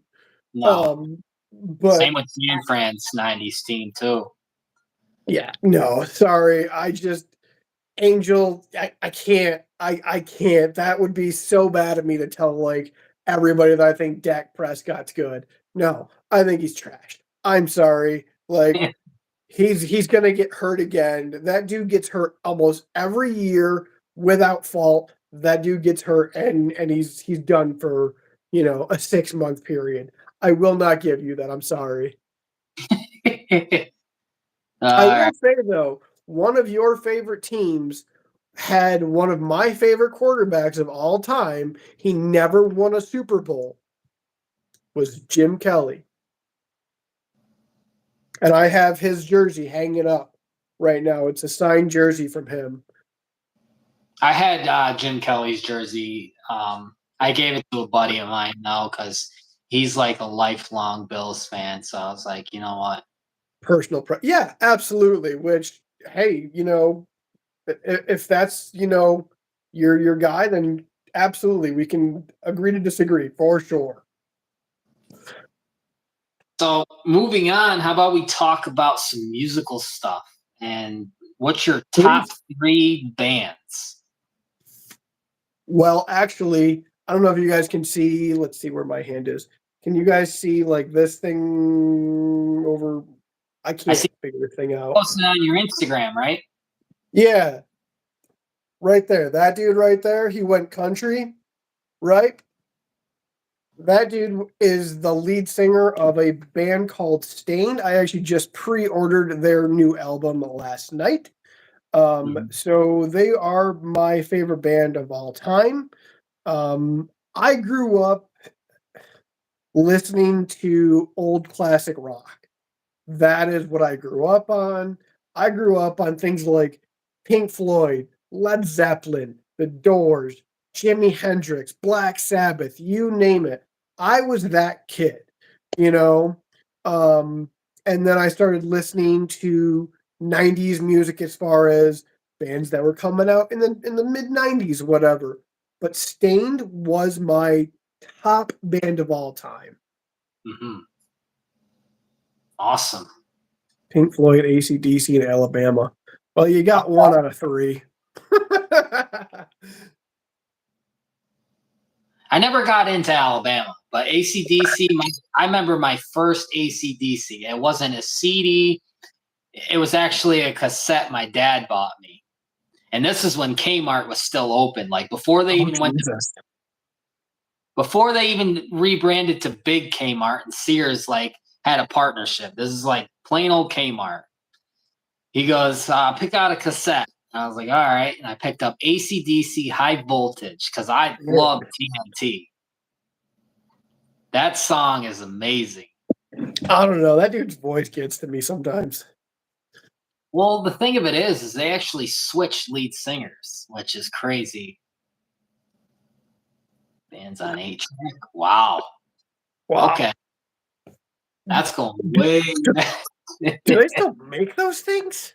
No. Same But with San Fran's 90s team, too. yeah, no, sorry. I just Angel, I can't. I can't. That would be so bad of me to tell like everybody that I think Dak Prescott's good. No, I think he's trash. I'm sorry. Like he's gonna get hurt again. That dude gets hurt almost every year without fault. That dude gets hurt and he's done for a 6 month period. I will not give you that. I'm sorry. I All will right. say though, one of your favorite teams had one of my favorite quarterbacks of all time. He never won a Super Bowl. Was Jim Kelly, and I have his jersey hanging up right now. It's a signed jersey from him. I had Jim Kelly's jersey. I gave it to a buddy of mine, though, because he's like a lifelong Bills fan. So I was like, you know what? Yeah, absolutely. Which, hey, if that's your guy, then absolutely we can agree to disagree for sure. So moving on, how about we talk about some musical stuff? And what's your top Please. three bands? Well, actually, I don't know if you guys can see. Let's see where my hand is. Can you guys see like this thing over? I I see can't figure the thing you out. posting on your Instagram, right? Yeah, right there. That dude right there. He went country, right? That dude is the lead singer of a band called Stained. I actually just pre-ordered their new album last night. Mhm. So they are my favorite band of all time. I grew up listening to old classic rock. That is what I grew up on. I grew up on things like Pink Floyd, Led Zeppelin, The Doors, Jimi Hendrix, Black Sabbath, you name it. I was that kid, you know? Um, and then I started listening to 90s music as far as bands that were coming out in the mid 90s, whatever. But Stained was my top band of all time. Hmm. Awesome. Pink Floyd, AC/DC, and Alabama. Well, you got one out of three. I never got into Alabama, but ACDC, I remember my first ACDC. It wasn't a CD, it was actually a cassette my dad bought me. And this is when Kmart was still open, like Oh, Jesus. before they even rebranded to Big Kmart and Sears like had a partnership. This is like plain old Kmart. He goes, pick out a cassette. And I was like, all right. And I picked up ACDC High Voltage because I love TNT. That song is amazing. I don't know. That dude's voice gets to me sometimes. Well, the thing of it is they actually switched lead singers, which is crazy. Bands on 8 track. Wow. Wow. Okay. That's going way back. Do they still make those things?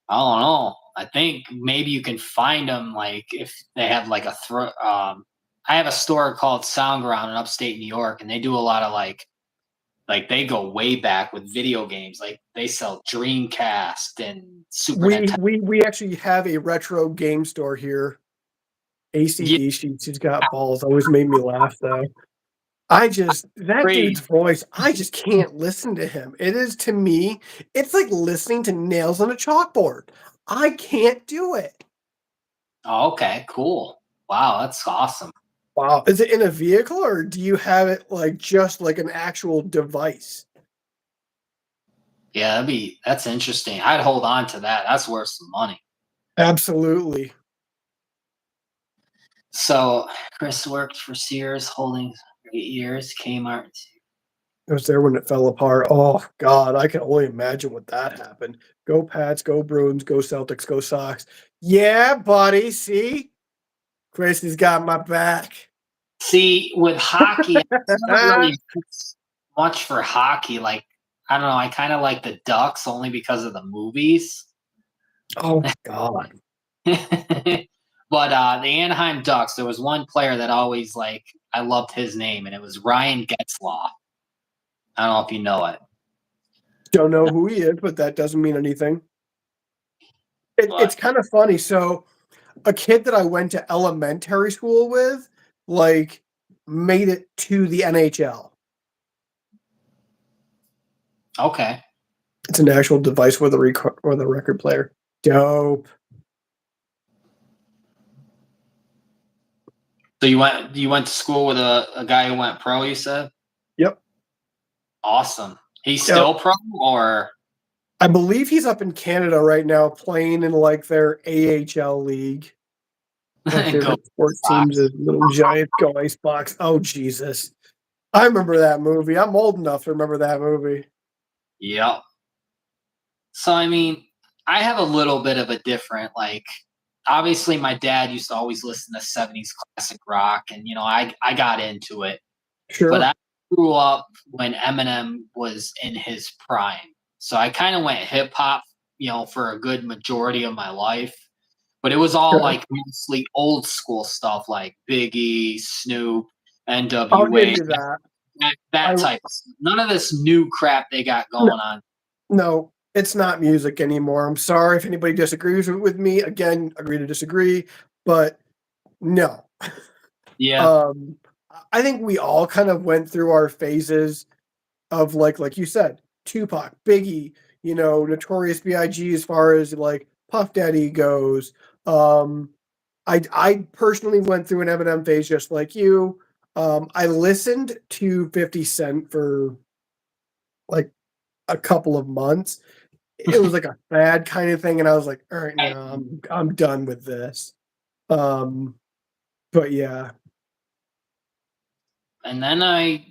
I don't know. I think maybe you can find them like if they have like I have a store called Soundground in upstate New York, and they do a lot of like they go way back with video games. Like they sell Dreamcast and Super We Nintendo. we we actually have a retro game store here. Yeah, ACDC, she's got balls. Always made me laugh though. That dude's crazy. voice, I just can't listen to him. It is to me, it's like listening to nails on a chalkboard. I can't do it. Oh, okay, cool. Wow, that's awesome. Wow. Is it in a vehicle or do you have it like just like an actual device? Yeah, that's interesting. I'd hold on to that. That's worth some money. Absolutely. So Chris worked for Sears Holdings for 8 years, Kmart. I was there when it fell apart. Oh God, I can only imagine what that happened. Go Pats, go Bruins, go Celtics, go Sox. Yeah, buddy. See? Chris has got my back. See, with hockey, I never really much for hockey. Like, I don't know, I kind of like the Ducks only because of the movies. Oh God. But the Anaheim Ducks, there was one player that always like I loved his name, and it was Ryan Getzlaw. I don't know if you know it, Don't know who he is, but that doesn't mean anything. It's but kind of funny. So a kid that I went to elementary school with, like, made it to the NHL. okay. It's an actual device with a record player. Dope. So you went to school with a guy who went pro, you said? Yep. Awesome. He's Yep. still pro or I believe he's up in Canada right now playing in like their AHL league. My go favorite sports team's Sox? is Little Giant Go Icebox. Oh Jesus. I remember that movie. I'm old enough to remember that movie. Yep. So I mean, I have a little bit of a different like obviously my dad used to always listen to 70s classic rock and I got into it. But Sure. I grew up when Eminem was in his prime. So I kind of went hip hop, for a good majority of my life. But it was all Sure. like mostly old school stuff like Biggie, Snoop, I'll give NWA, you that. that I type of stuff. None of this new crap they got no, going on. no, it's not music anymore. I'm sorry if anybody disagrees with me. Again, agree to disagree, but no. Yeah. Um, I think we all kind of went through our phases of like you said, Tupac, Biggie, Notorious B.I.G. as far as like Puff Daddy goes. Um, I personally went through an Eminem phase just like you. I listened to 50 Cent for like a couple of months. It was like a bad kind of thing, and I was like, all right, no, I'm done with this. Um, but yeah, And then I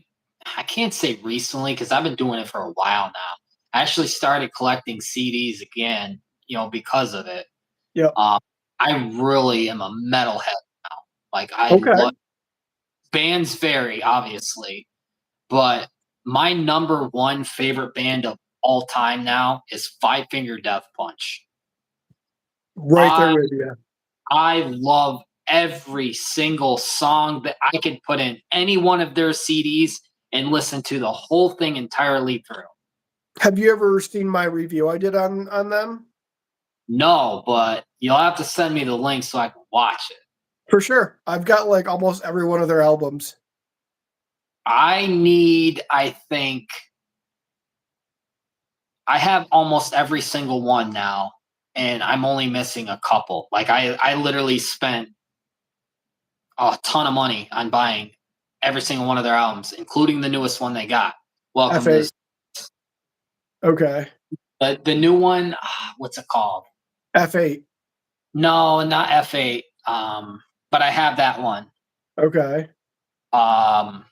can't say recently because I've been doing it for a while now. I actually started collecting CDs again, because of it. yeah, Um, I really am a metalhead now. Like I okay, love bands vary, obviously, but my number one favorite band of all time now is Five Finger Death Punch. right there I with you. I love every single song that I could put in any one of their CDs and listen to the whole thing entirely through. Have you ever seen my review I did on them? No, but you'll have to send me the link so I can watch it. For sure. I've got like almost every one of their albums. I think, I have almost every single one now, and I'm only missing a couple. Like I literally spent a ton of money on buying every single one of their albums, including the newest one they got. Welcome to F8. Okay. the new one. What's it called? F8. No, not F8. But I have that one. Okay. Um,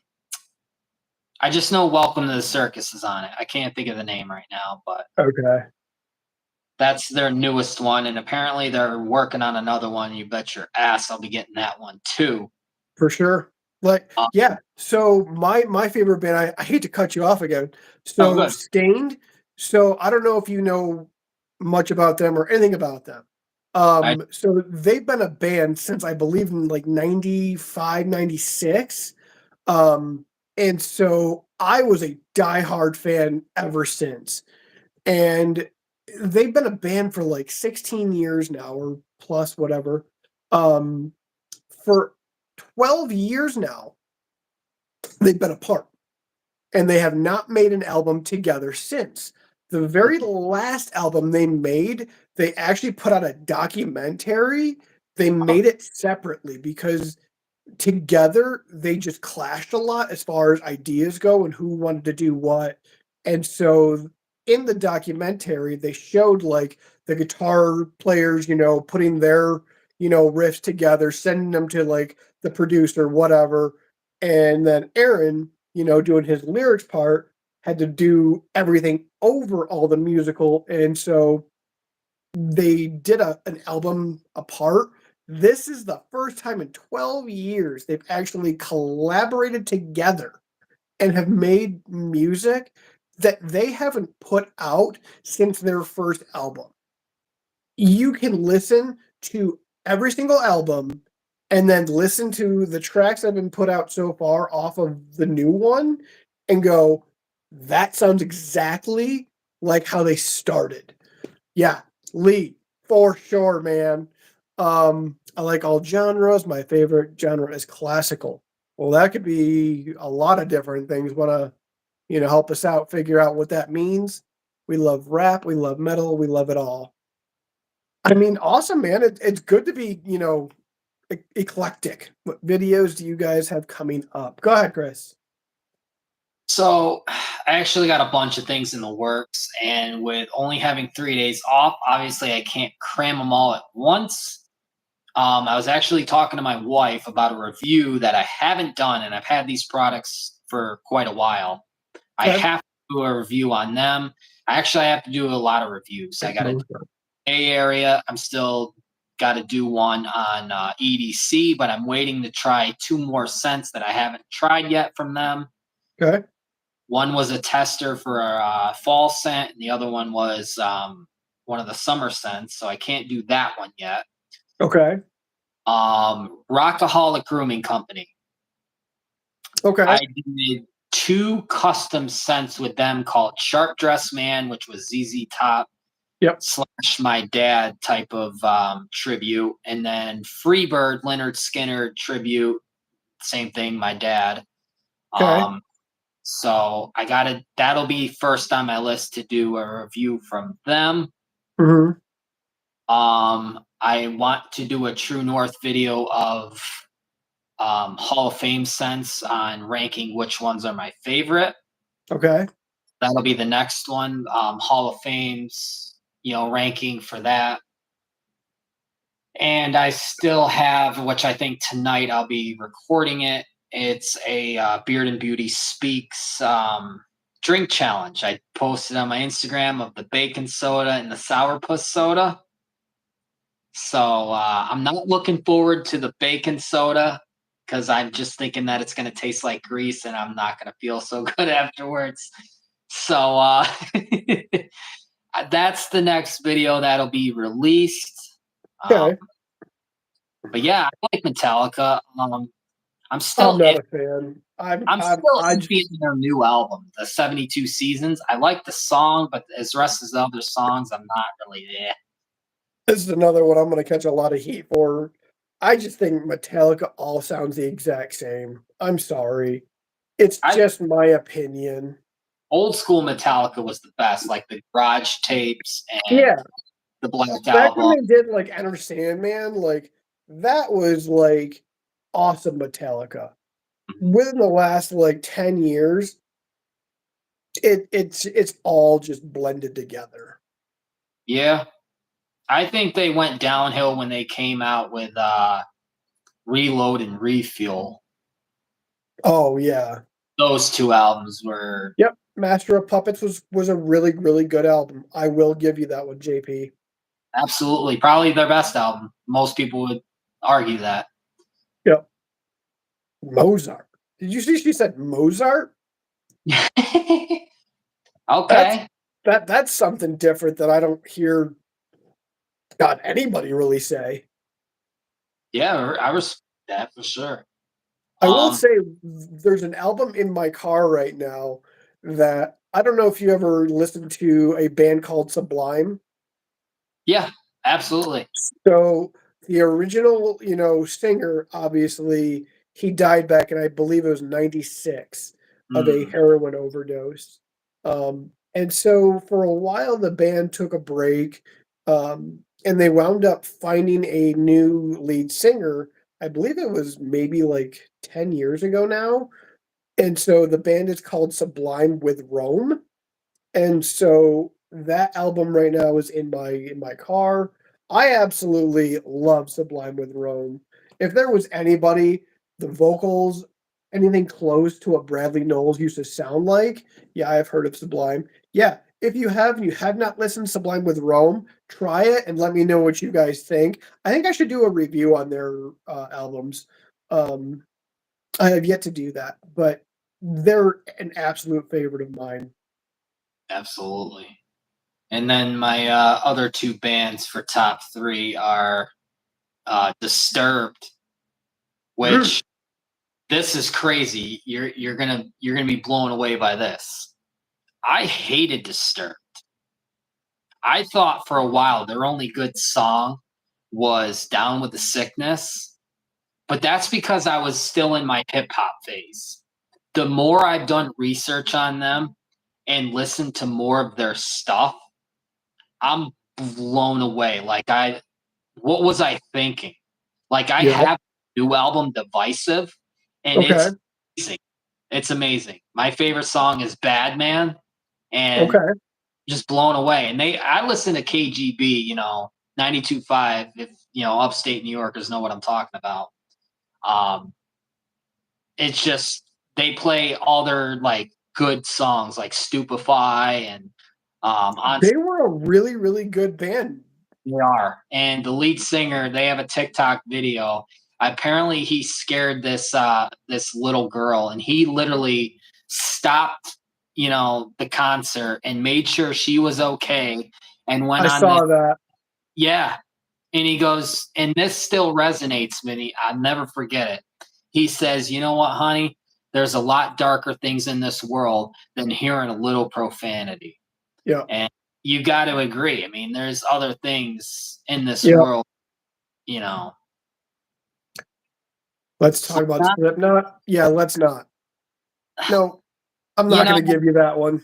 I just know Welcome to the Circus is on it. I can't think of the name right now, but Okay. that's their newest one, and apparently they're working on another one. You bet your ass I'll be getting that one too. For sure. Like, Uh, yeah. So my favorite band, I hate to cut you off again. oh, So good. Stained. So I don't know if you know much about them or anything about them. I So they've been a band since I believe in like 95, 96. Um, and so I was a diehard fan ever since. And they've been a band for like 16 years now or plus whatever. Um, for 12 years now, they've been apart and they have not made an album together since. The very last album they made, they actually put out a documentary. They oh, made it separately because together they just clashed a lot as far as ideas go and who wanted to do what. And so in the documentary they showed like the guitar players, putting their, riffs together, sending them to like the producer, whatever. And then Aaron, doing his lyrics part, had to do everything over all the musical. And so they did an album apart. This is the first time in 12 years they've actually collaborated together and have made music that they haven't put out since their first album. You can listen to every single album and then listen to the tracks that have been put out so far off of the new one and go, that sounds exactly like how they started. Yeah, Lee, for sure, man. I like all genres. My favorite genre is classical. Well, that could be a lot of different things. Want to, help us out, figure out what that means? We love rap. We love metal. We love it all. I mean, awesome, man. It's good to be, eclectic. What videos do you guys have coming up? Go ahead, Chris. so I actually got a bunch of things in the works, and with only having 3 days off, obviously I can't cram them all at once. I was actually talking to my wife about a review that I haven't done, and I've had these products for quite a while. I Okay. have to do a review on them. I have to do a lot of reviews. I got to do Bay Area. I'm still got to do one on EDC, but I'm waiting to try two more scents that I haven't tried yet from them. Okay. One was a tester for a fall scent, and the other one was one of the summer scents. So I can't do that one yet. Okay. Rockaholic Grooming Company. Okay. I did two custom scents with them called Sharp Dress Man, which was ZZ Top Yep. / my dad type of tribute, and then Freebird Leonard Skinner tribute, same thing, my dad. Okay. Um, so I got it. That'll be first on my list to do a review from them. Hmm. I want to do a True North video of Hall of Fame scents on ranking which ones are my favorite. Okay. That'll be the next one. Hall of Fame's, ranking for that. And I still have, which I think tonight I'll be recording it. It's a Beard and Beauty Speaks drink challenge. I posted on my Instagram of the bacon soda and the sourpuss soda. So I'm not looking forward to the bacon soda because I'm just thinking that it's going to taste like grease and I'm not going to feel so good afterwards. So that's the next video that'll be released. Okay. But yeah, I like Metallica. I'm I'm still not if a fan. I'm still iffy in their new album, the 72 Seasons. I like the song, but as the rest of the other songs, I'm not really there. This is another one I'm gonna catch a lot of heat for. I just think Metallica all sounds the exact same. I'm sorry. It's I just my opinion. Old school Metallica was the best, like the garage tapes and Yeah, the Black back when Album. they did, like, Enter Sandman, like, that was, like, awesome Metallica. Within the last, like, 10 years, it's all just blended together. Yeah, I think they went downhill when they came out with Reload and Refuel. Oh, yeah. Those two albums were Yep, Master of Puppets was a really, really good album. I will give you that one, JP. absolutely probably their best album. Most people would argue that. Yep. Mozart. Did you see she said Mozart? That's Okay. that's something different that I don't hear God anybody really say. Yeah, I respect that for sure. I will Um, say there's an album in my car right now that I don't know if you ever listened to a band called Sublime. yeah, absolutely. So the original, singer, obviously, he died back in I believe it was '96 of a Mm, heroin overdose. And so for a while the band took a break, and they wound up finding a new lead singer. I believe it was maybe like 10 years ago now. And so the band is called Sublime with Rome. And so that album right now is in my car. I absolutely love Sublime with Rome. If there was anybody, the vocals, anything close to what Bradley Knowles used to sound like, yeah, I've heard of Sublime. Yeah, if you have and you have not listened to Sublime with Rome, try it and let me know what you guys think. I think I should do a review on their albums. Um, I have yet to do that, but they're an absolute favorite of mine. absolutely. And then my other two bands for top three are Disturbed, which this is crazy. You're gonna be blown away by this. I hated Disturbed. I thought for a while their only good song was Down with the Sickness, but that's because I was still in my hip hop phase. The more I've done research on them and listened to more of their stuff, I'm blown away. What was I thinking? Like, I Yep. have a new album, Divisive, and Okay. it's amazing. It's amazing. My favorite song is Bad Man, and Okay. just blown away. And I listen to KGB, 92.5, if, upstate New Yorkers know what I'm talking about. Um, it's just, they play all their, like, good songs, like Stupefy and, on They were a really, really good band. They are. And the lead singer, they have a TikTok video. Apparently he scared this little girl, and he literally stopped, the concert and made sure she was okay and went I on this. saw that. Yeah. And he goes, and this still resonates, Minnie. I'll never forget it. He says, "You know what, honey? There's a lot darker things in this world than hearing a little profanity." Yeah. And you got to agree. I mean, there's other things in this Yeah. world, you know. Let's talk about Slipknot, Slipknot. Yeah, let's not. No, I'm you not know, gonna give you that one.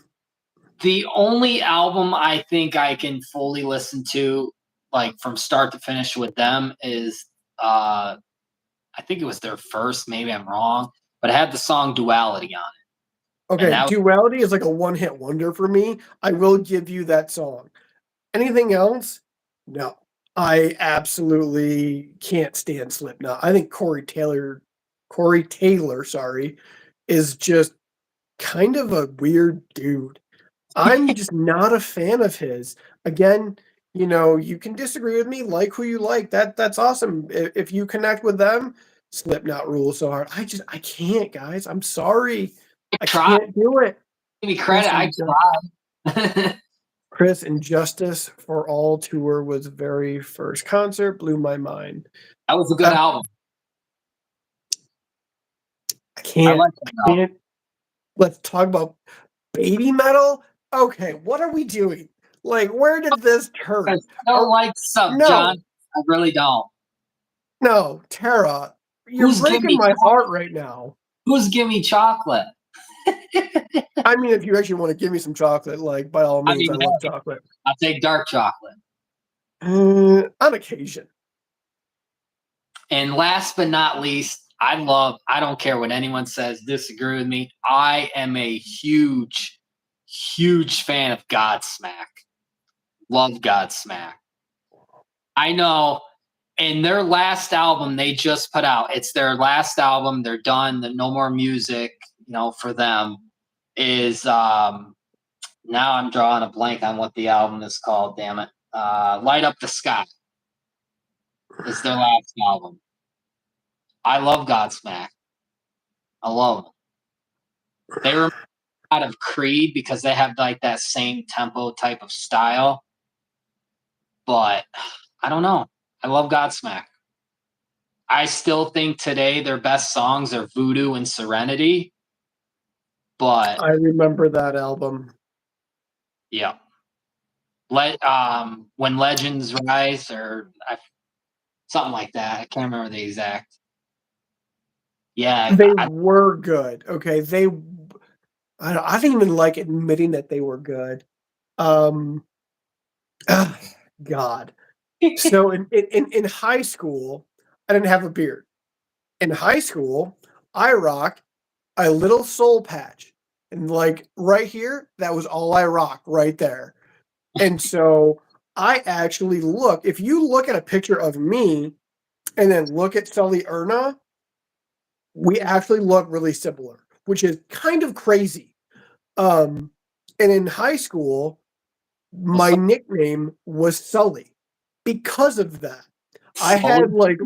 the only album I think I can fully listen to, like from start to finish with them, is I think it was their first. Maybe I'm wrong, but it had the song "Duality" on it, and Okay, that was Duality is like a one-hit wonder for me. I will give you that song. Anything else? No. I absolutely can't stand Slipknot. I think Corey Taylor, sorry, is just kind of a weird dude. I'm just not a fan of his. Again, you can disagree with me, like who you like. That's awesome. If you connect with them, Slipknot rules so hard. I can't, guys. I'm sorry. I try. can't do it. Give me Chris credit. I and Ju- tried. Chris and Justice for All tour was the very first concert, blew my mind. That was a good Uh, album. I Can't like that album. can't let's talk about baby metal? Okay, what are we doing? Like, where did this turn? I don't Or like Sub John. no, I really don't. no, Tara, you're Who's breaking Gimme my heart right now. Who's Gimme Chocolate? I mean, if you actually want to give me some chocolate, like by all I means, mean, I love chocolate. I'll take dark chocolate. On occasion. And last but not least, I don't care what anyone says, disagree with me. I am a huge, huge fan of Godsmack. Love Godsmack. I know in their last album they just put out, it's their last album. They're done. No more music, for them. Is now I'm drawing a blank on what the album is called, damn it. Light Up the Sky is their last album. I love Godsmack. I love them. They remind me out of Creed because they have like that same tempo type of style. But I don't know. I love Godsmack. I still think today their best songs are Voodoo and Serenity. But I remember that album. yeah. When Legends Rise something like that. I can't remember the exact. Yeah, They were good. Okay, I don't even like admitting that they were good. Um, ah, God. So in high school, I didn't have a beard. In high school, I rocked a little soul patch, and like right here, that was all I rocked right there. And so I actually look. If you look at a picture of me and then look at Sully Erna, we actually look really similar, which is kind of crazy. Um, and in high school, my what's nickname was Sully because of that. I Sully? had like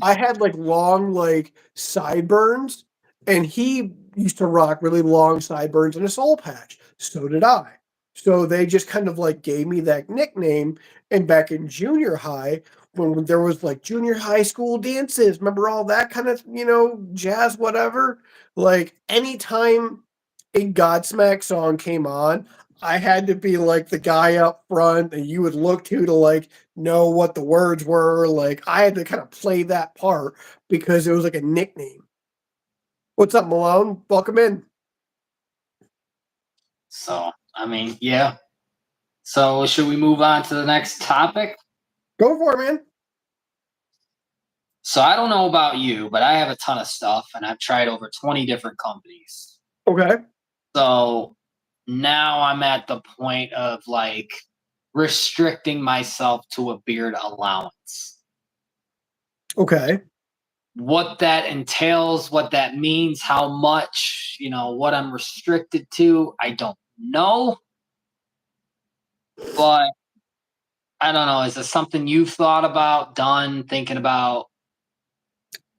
I had like long like sideburns, and he used to rock really long sideburns and a soul patch. So did I. So they just kind of like gave me that nickname. And back in junior high, when there was like junior high school dances, remember all that kind of jazz, whatever. Like anytime a Godsmack song came on, I had to be like the guy up front that you would look to like know what the words were. Like I had to kind of play that part because it was like a nickname. What's up, Malone? Welcome in. So, I mean, yeah. So, should we move on to the next topic? Go for it, man. So, I don't know about you, but I have a ton of stuff and I've tried over 20 different companies. Okay. So, now I'm at the point of like restricting myself to a beard allowance. Okay. What that entails, what that means, how much, what I'm restricted to, I don't know. But I don't know. Is this something you've thought about, done, thinking about?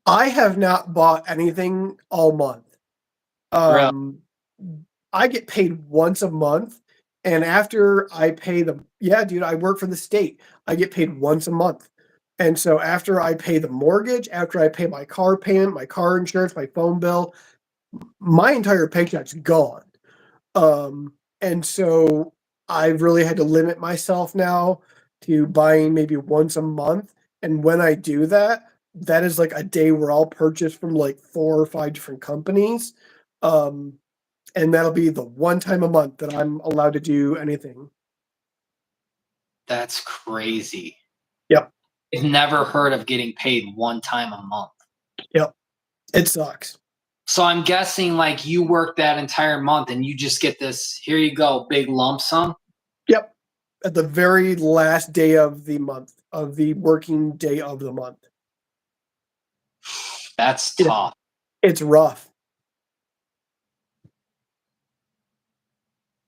I have not bought anything all month. Real? Um, I get paid once a month, and after I pay yeah, dude, I work for the state. I get paid once a month. And so after I pay the mortgage, after I pay my car payment, my car insurance, my phone bill, my entire paycheck's gone. And so I've really had to limit myself now to buying maybe once a month. And when I do that, that is like a day where I'll purchase from like 4 or 5 different companies. Um, and that'll be the one time a month that I'm allowed to do anything. That's crazy. Yep. I've never heard of getting paid one time a month. Yep. It sucks. So I'm guessing like you work that entire month and you just get this, here you go, big lump sum. Yep. At the very last day of the month, of the working day of the month. That's It, tough. it's rough.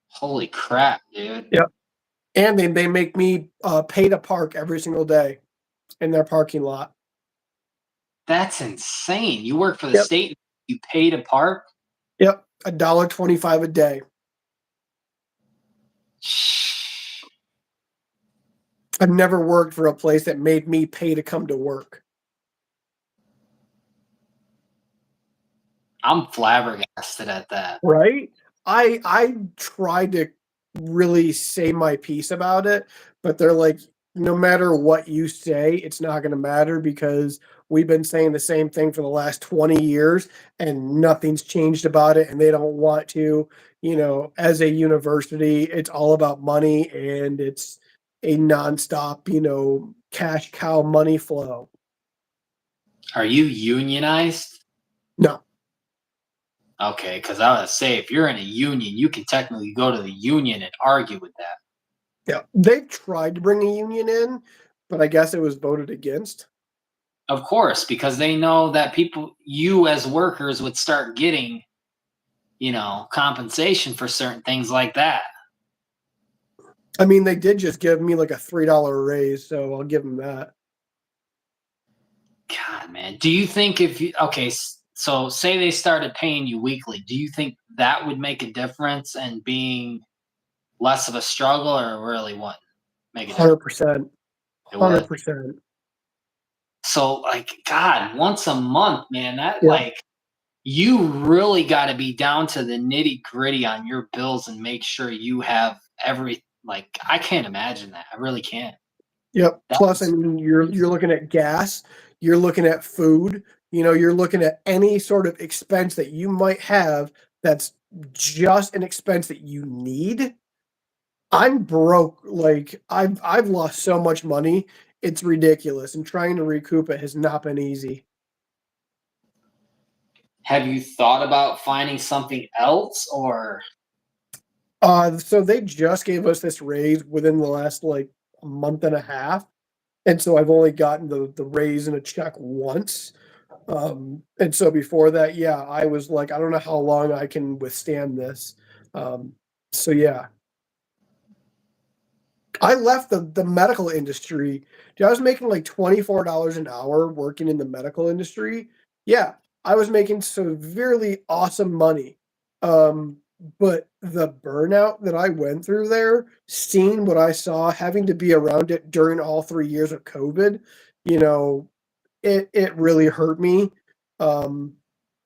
Holy crap, dude. Yep. And they make me pay to park every single day in their parking lot. That's insane. You work for the Yep. state, you pay to park? Yep. $1.25 a day. I've never worked for a place that made me pay to come to work. I'm flabbergasted at that. Right? I tried to really say my piece about it, but they're like, "No matter what you say, it's not gonna matter because we've been saying the same thing for the last 20 years and nothing's changed about it, and they don't want to." As a university, it's all about money and it's a nonstop, cash cow money flow. Are you unionized? No. Okay, because I was say if you're in a union, you can technically go to the union and argue with that. Yeah. They've tried to bring a union in, but I guess it was voted against. Of course, because they know that you as workers would start getting, compensation for certain things like that. I mean, they did just give me like a $3 raise, so I'll give them that. God, man. Do you think if you, okay, so say they started paying you weekly, do you think that would make a difference and being less of a struggle or really wouldn't make a difference? 100%. It would. 100%. So, like, God, once a month, man, that Yeah. like, you really got to be down to the nitty gritty on your bills and make sure you have like, I can't imagine that. I really can't. Yep. Plus, I That's mean, you're looking at gas, you're looking at food, you're looking at any sort of expense that you might have that's just an expense that you need. I'm broke. Like I've lost so much money. It's ridiculous. And trying to recoup it has not been easy. have you thought about finding something else or So they just gave us this raise within the last like a month and a half. And so I've only gotten the raise and a check once. And so before that, yeah, I was like, I don't know how long I can withstand this. Um, so yeah, I left the medical industry. Dude, I was making like $24 an hour working in the medical industry. Yeah, I was making severely awesome money. Um, but the burnout that I went through there, seeing what I saw, having to be around it during all 3 years of COVID, you know, it really hurt me. Um,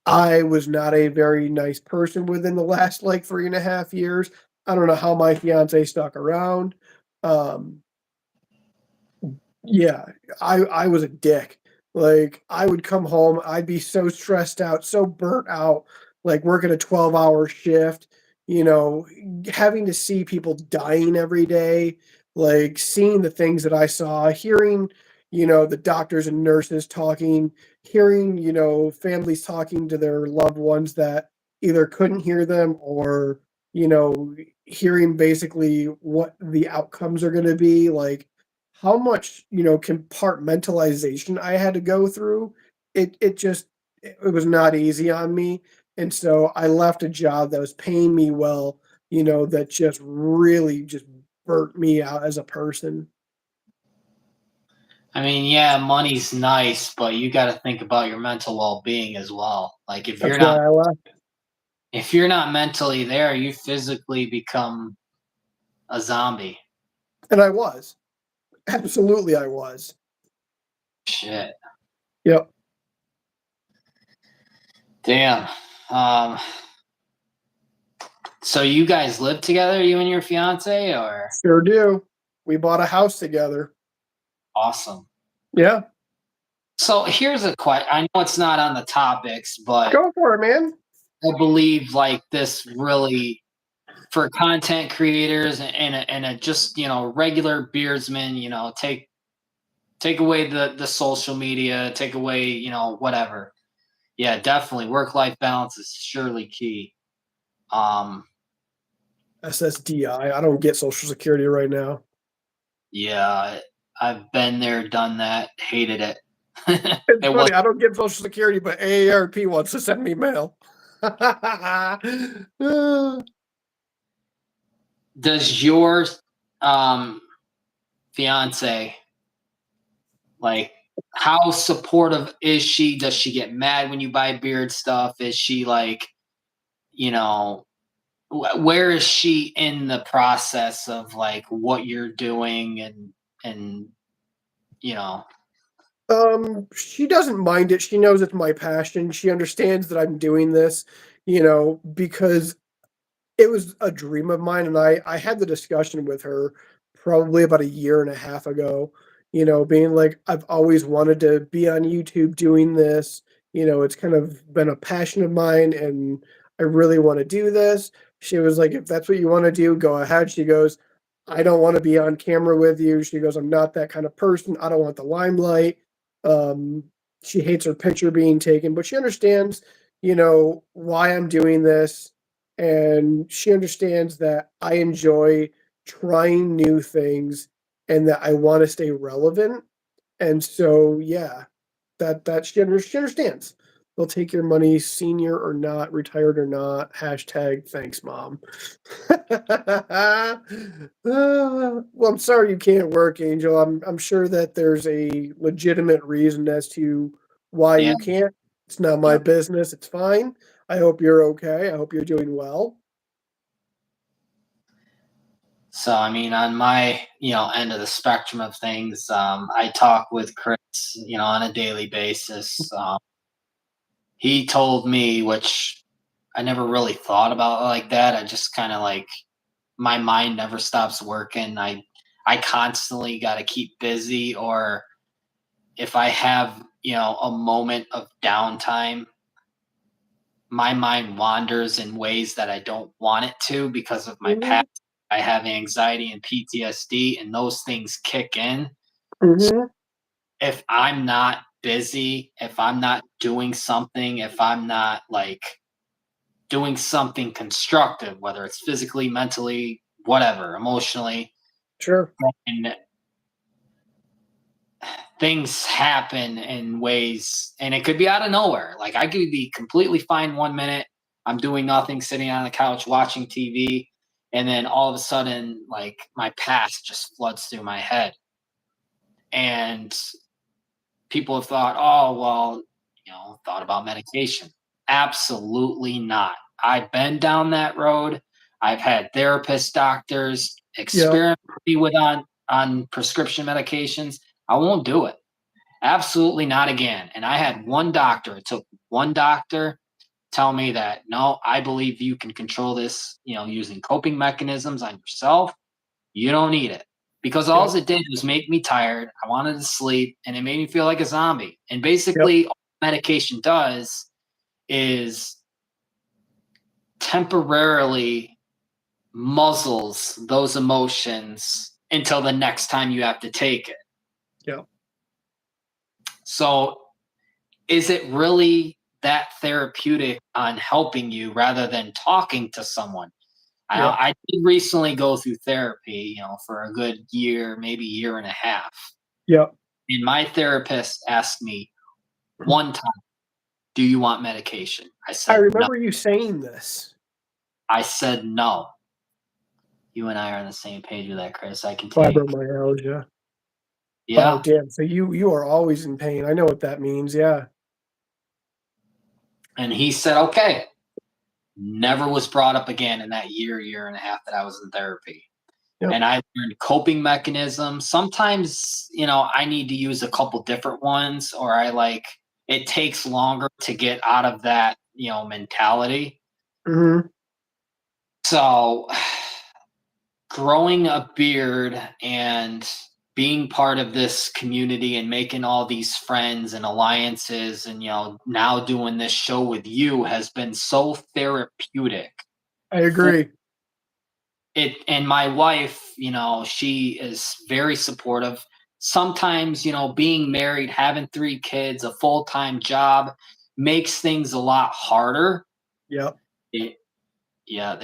I was not a very nice person within the last like 3.5 years. I don't know how my fiance stuck around. Um, yeah, I was a dick. Like, I would come home, I'd be so stressed out, so burnt out, like, working a 12-hour shift, you know, having to see people dying every day, like, seeing the things that I saw, hearing, the doctors and nurses talking, hearing, families talking to their loved ones that either couldn't hear them or, you know, hearing basically what the outcomes are gonna be, like, how much, compartmentalization I had to go through, it was not easy on me, and so I left a job that was paying me well, that just really just burnt me out as a person. I mean, yeah, money's nice, but you got to think about your mental well-being as well. Like That's why I left, if you're not mentally there, you physically become a zombie. and I was. Absolutely, I was. Shit. Yep, Damn. Um so you guys live together, you and your fiance or sure do. We bought a house together. awesome. Yeah, So here's a question. I know it's not on the topics, but go for it, man. I believe like this really for content creators and a just regular beardsman, take away the social media, take away whatever. Yeah, definitely work life balance is surely key. Um, SSDI, I don't get Social Security right now. yeah, I've been there, done that, hated it. It's It was. funny, I don't get Social Security, but AARP wants to send me mail. Does your um fiance like how supportive is she? Does she get mad when you buy beard stuff? Is she like you know where is she in the process of like what you're doing and you know She doesn't mind it. She knows it's my passion. She understands that I'm doing this, because it was a dream of mine, and I had the discussion with her probably about a year and a half ago, being like, "I've always wanted to be on YouTube doing this, it's kind of been a passion of mine, and I really wanna do this." She was like, "If that's what you wanna do, go ahead." She goes, "I don't wanna be on camera with you." She goes, "I'm not that kind of person. I don't want the limelight." Um, she hates her picture being taken, but she understands, why I'm doing this, and she understands that I enjoy trying new things and that I want to stay relevant. And so, yeah, that she understands. They'll take your money, senior or not, retired or not. Hashtag thanks, mom. Well, I'm sorry you can't work, Angel. I'm sure that there's a legitimate reason as to why Yeah. you can't. It's not my Yep. business. It's fine. I hope you're okay. I hope you're doing well. So, I mean, on my, end of the spectrum of things, I talk with Chris, on a daily basis. He told me, which I never really thought about like that. I just kind of like my mind never stops working. I constantly got to keep busy, or if I have, a moment of downtime, my mind wanders in ways that I don't want it to because of my Mhm, past. I have anxiety and PTSD, and those things kick in. So mhm, if I'm not busy, if I'm not doing something, if I'm not like doing something constructive, whether it's physically, mentally, whatever, emotionally, sure, and things happen in ways, and it could be out of nowhere. Like I could be completely fine 1 minute, I'm doing nothing, sitting on the couch watching TV, and then all of a sudden, like my past just floods through my head. And people have thought, oh, well, thought about medication. Absolutely not. I've been down that road. I've had therapists, doctors yep, experiment with me with on prescription medications. I won't do it. Absolutely not again. And I had one doctor, it took one doctor tell me that, no, I believe you can control this, using coping mechanisms on yourself. You don't need it. Because yep, all it did was make me tired. I wanted to sleep, and it made me feel like a zombie. And yep, basically, all medication does is temporarily muzzles those emotions until the next time you have to take it. yep, So is it really that therapeutic on helping you rather than talking to someone? yep, I did recently go through therapy, for a good year, maybe year and a half. yep. And my therapist asked me one time, "Do you want medication?" I I said, "No." remember you saying this. I said, "No." You and I are on the same page with that, Chris. I can take. Fibromyalgia. Oh, Yeah. damn. So you are always in pain. I know what that means. Yeah. And he said, "Okay." Never was brought up again in that year and a half that I was in therapy. Yep. And I learned coping mechanisms. Sometimes, I need to use a couple different ones, or it takes longer to get out of that, mentality. Mhm. So growing a beard and being part of this community and making all these friends and alliances, and now doing this show with you has been so therapeutic I for agree. it. And my wife, she is very supportive. Sometimes, being married, having 3 kids, a full-time job makes things a lot harder. Yep. It, yeah,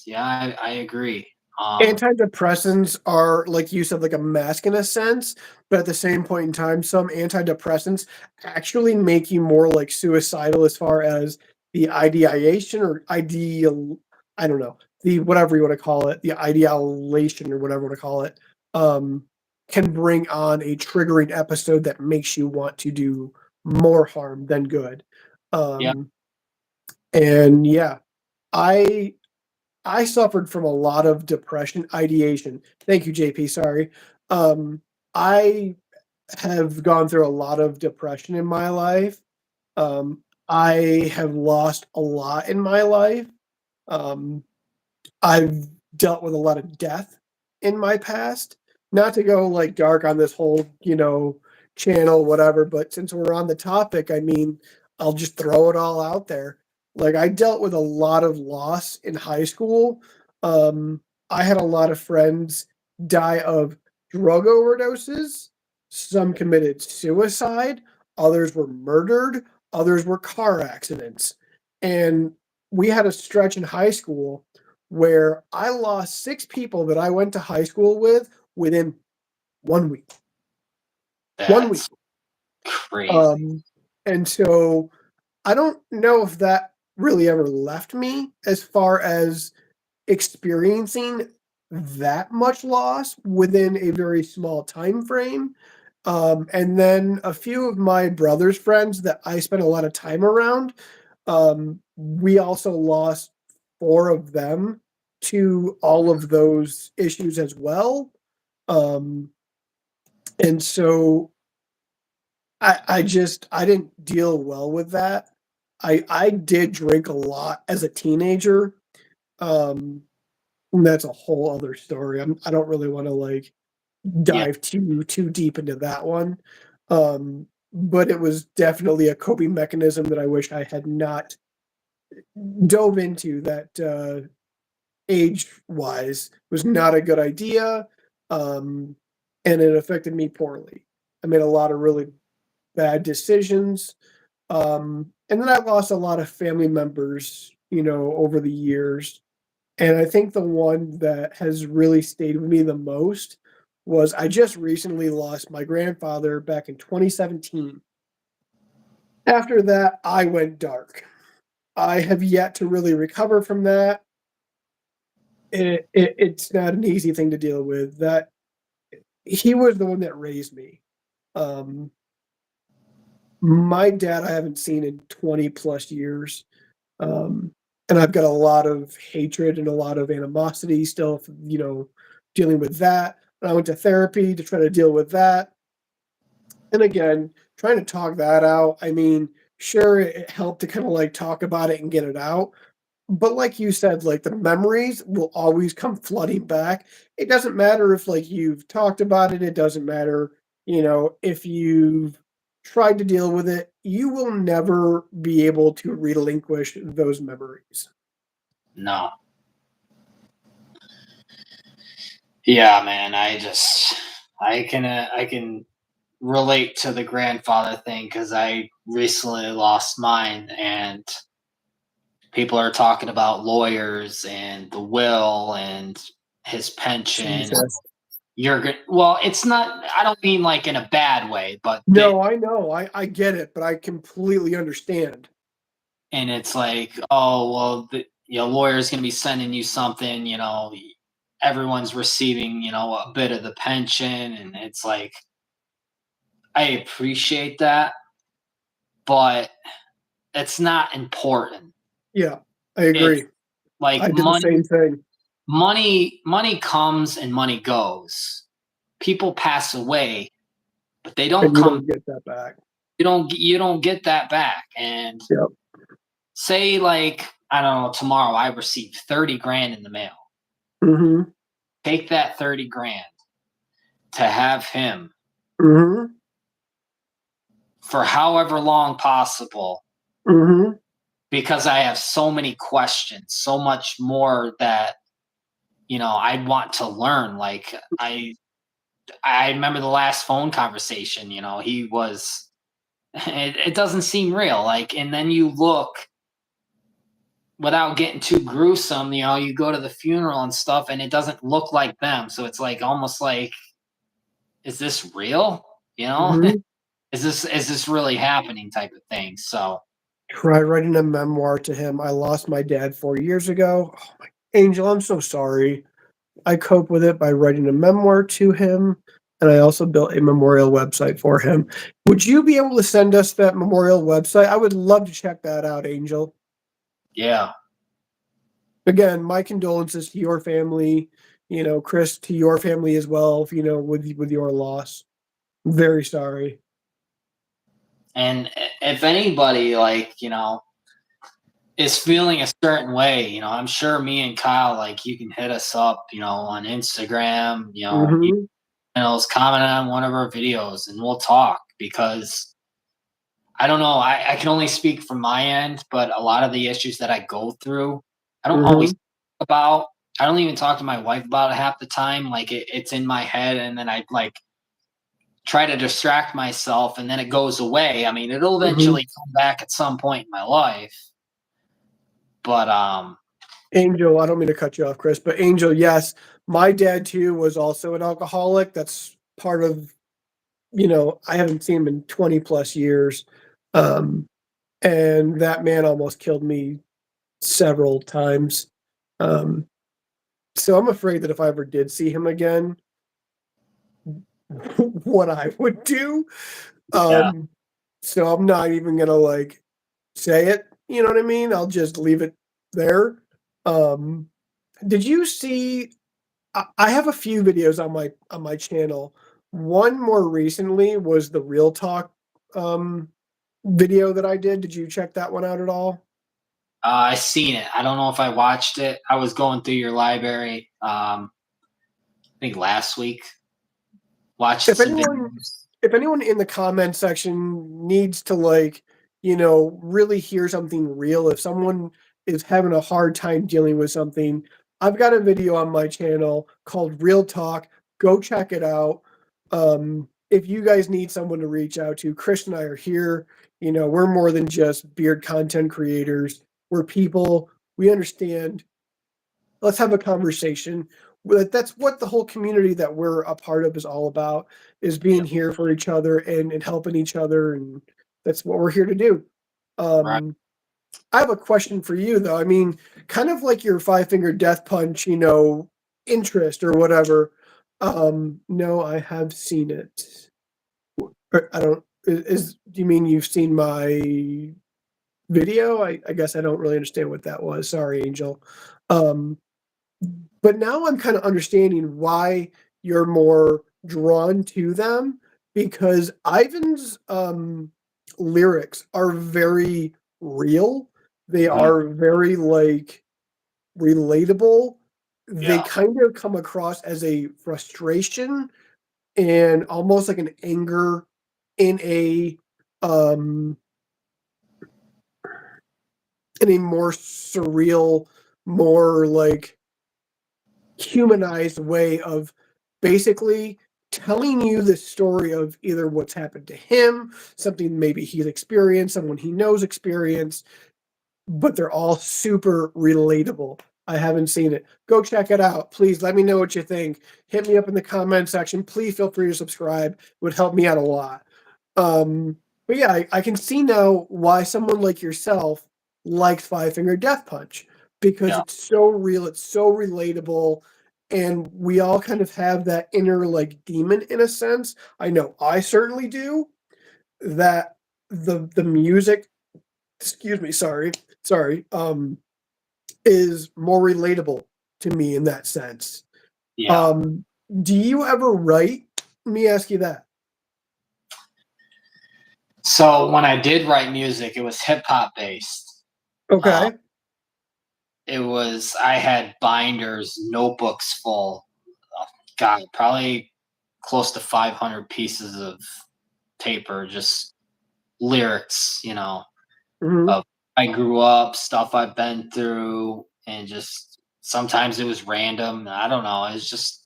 yeah, I agree. Antidepressants are, like you said, like a mask in a sense, but at the same point in time, some antidepressants actually make you more like suicidal as far as the ideation or ideal, I don't know, the whatever you want to call it, the ideation or whatever you want to call it, um, can bring on a triggering episode that makes you want to do more harm than good. Yeah, Um, and yeah, I I suffered from a lot of depression ideation. Thank you, JP, sorry. I have gone through a lot of depression in my life. I have lost a lot in my life. Um, I've dealt with a lot of death in my past. Not to go like dark on this whole, channel, whatever, but since we're on the topic, I mean, I'll just throw it all out there. Like I dealt with a lot of loss in high school. Um, I had a lot of friends die of drug overdoses. Some committed suicide, others were murdered, others were car accidents. And we had a stretch in high school where I lost 6 people that I went to high school with within 1 week. 1 week. That's crazy. Um, and so I don't know if that really ever left me as far as experiencing that much loss within a very small time frame. And then a few of my brother's friends that I spent a lot of time around, we also lost 4 of them to all of those issues as well. Um, and so I didn't deal well with that. I did drink a lot as a teenager. Um, and that's a whole other story. I don't really want to like Yeah, dive too deep into that one. But it was definitely a coping mechanism that I wish I had not dove into that age wise was not a good idea. Um, and it affected me poorly. I made a lot of really bad decisions. And then I lost a lot of family members, over the years. And I think the one that has really stayed with me the most was I just recently lost my grandfather back in 2017. After that, I went dark. I have yet to really recover from that. It's not an easy thing to deal with. That he was the one that raised me. Um, my dad I haven't seen in 20 plus years. Um, and I've got a lot of hatred and a lot of animosity still, dealing with that. And I went to therapy to try to deal with that. And again, trying to talk that out. I mean, sure, it helped to kind of like talk about it and get it out. But like you said, like the memories will always come flooding back. It doesn't matter if like you've talked about it, it doesn't matter, if you've tried to deal with it, you will never be able to relinquish those memories. no. Yeah, man. I can relate to the grandfather thing because I recently lost mine, and people are talking about lawyers and the will and his pension. Jesus. You're good. Well, it's not. I don't mean like in a bad way, but No, I know. I get it, but I completely understand. and it's like, oh well, lawyer's going to be sending you something. Everyone's receiving a bit of the pension, and it's like I appreciate that, but it's not important. Yeah, I It's agree. like I did the same thing, money comes and money goes. People pass away, but they don't and you come. don't get that back. You don't get that back. And Yep. say like I don't know, tomorrow I receive 30 grand in the mail. Mhm. Take that 30 grand to have him Mhm. for however long possible, Mhm. because I have so many questions, so much more that I want to learn. Like I remember the last phone conversation, he was it doesn't seem real. Like, and then you look without getting too gruesome, you go to the funeral and stuff and it doesn't look like them. So it's like almost like, is this real? You know? Mhm. Is this really happening type of thing. So Try writing a memoir to him. I lost my dad 4 years ago. Oh my Angel, I'm so sorry. I cope with it by writing a memoir to him, and I also built a memorial website for him. Would you be able to send us that memorial website? I would love to check that out, Angel. yeah. Again, my condolences to your family, Chris, to your family as well, with your loss. Very sorry. And if anybody, like, is feeling a certain way, I'm sure me and Kyle, like, you can hit us up, on Instagram, Mhm, comment on one of our videos and we'll talk because I don't know. I can only speak from my end, but a lot of the issues that I go through, I don't always mhm, think about. I don't even talk to my wife about it half the time. Like it's in my head, and then I like try to distract myself, and then it goes away. I mean, it'll mhm. eventually come back at some point in my life, but Angel, I don't mean to cut you off, Chris, but Angel, yes, my dad too was also an alcoholic. That's part of, I haven't seen him in 20 plus years. Um, and that man almost killed me several times. Um, so I'm afraid that if I ever did see him again, what I would do. yeah, Um, so I'm not even gonna like say it, you know what I mean? I'll just leave it there. Um, did you see I have a few videos on my channel. One more recently was the Real Talk um video that I did. Did you check that one out at all? I seen it. I don't know if I watched it. I was going through your library. I think last week watched If some anyone videos. if anyone in the comment section needs to like, really hear something real, if someone is having a hard time dealing with something, I've got a video on my channel called Real Talk. Go check it out. If you guys need someone to reach out to, Chris and I are here. We're more than just beard content creators. We're people. We understand. Let's have a conversation. That's what the whole community that we're a part of is all about, is being Yep. here for each other and helping each other, and that's what we're here to do. Right. Um, I have a question for you though. I mean, kind of like your five finger death punch, interest or whatever. No, I have seen it. Or I don't. Do you mean you've seen my video? I guess I don't really understand what that was. Sorry, Angel. Um, But now I'm kind of understanding why you're more drawn to them, because Ivan's lyrics are very real. They Mhm. are very like relatable. They Yeah. kind of come across as a frustration and almost like an anger in um a more surreal, more like humanized way of basically telling you the story of either what's happened to him, something maybe he's experienced, someone he knows experienced, but they're all super relatable. I haven't seen it. Go check it out. Please let me know what you think. Hit me up in the comment section. Please feel free to subscribe. It would help me out a lot. But yeah, I can see now why someone like yourself likes Five Finger Death Punch, because Yeah. it's so real, it's so relatable, and we all kind of have that inner like demon in a sense. I know I certainly do. That the music, excuse me, sorry, is more relatable to me in that sense. Yeah. Um, do you ever write? Let me ask you that. So when I did write music, it was hip hop based. Uh, Okay. I had binders, notebooks full. Oh, God, probably close to 500 pieces of paper, just lyrics, Hmm. of I grew up, stuff I've been through, and just sometimes it was random. I don't know. It's just,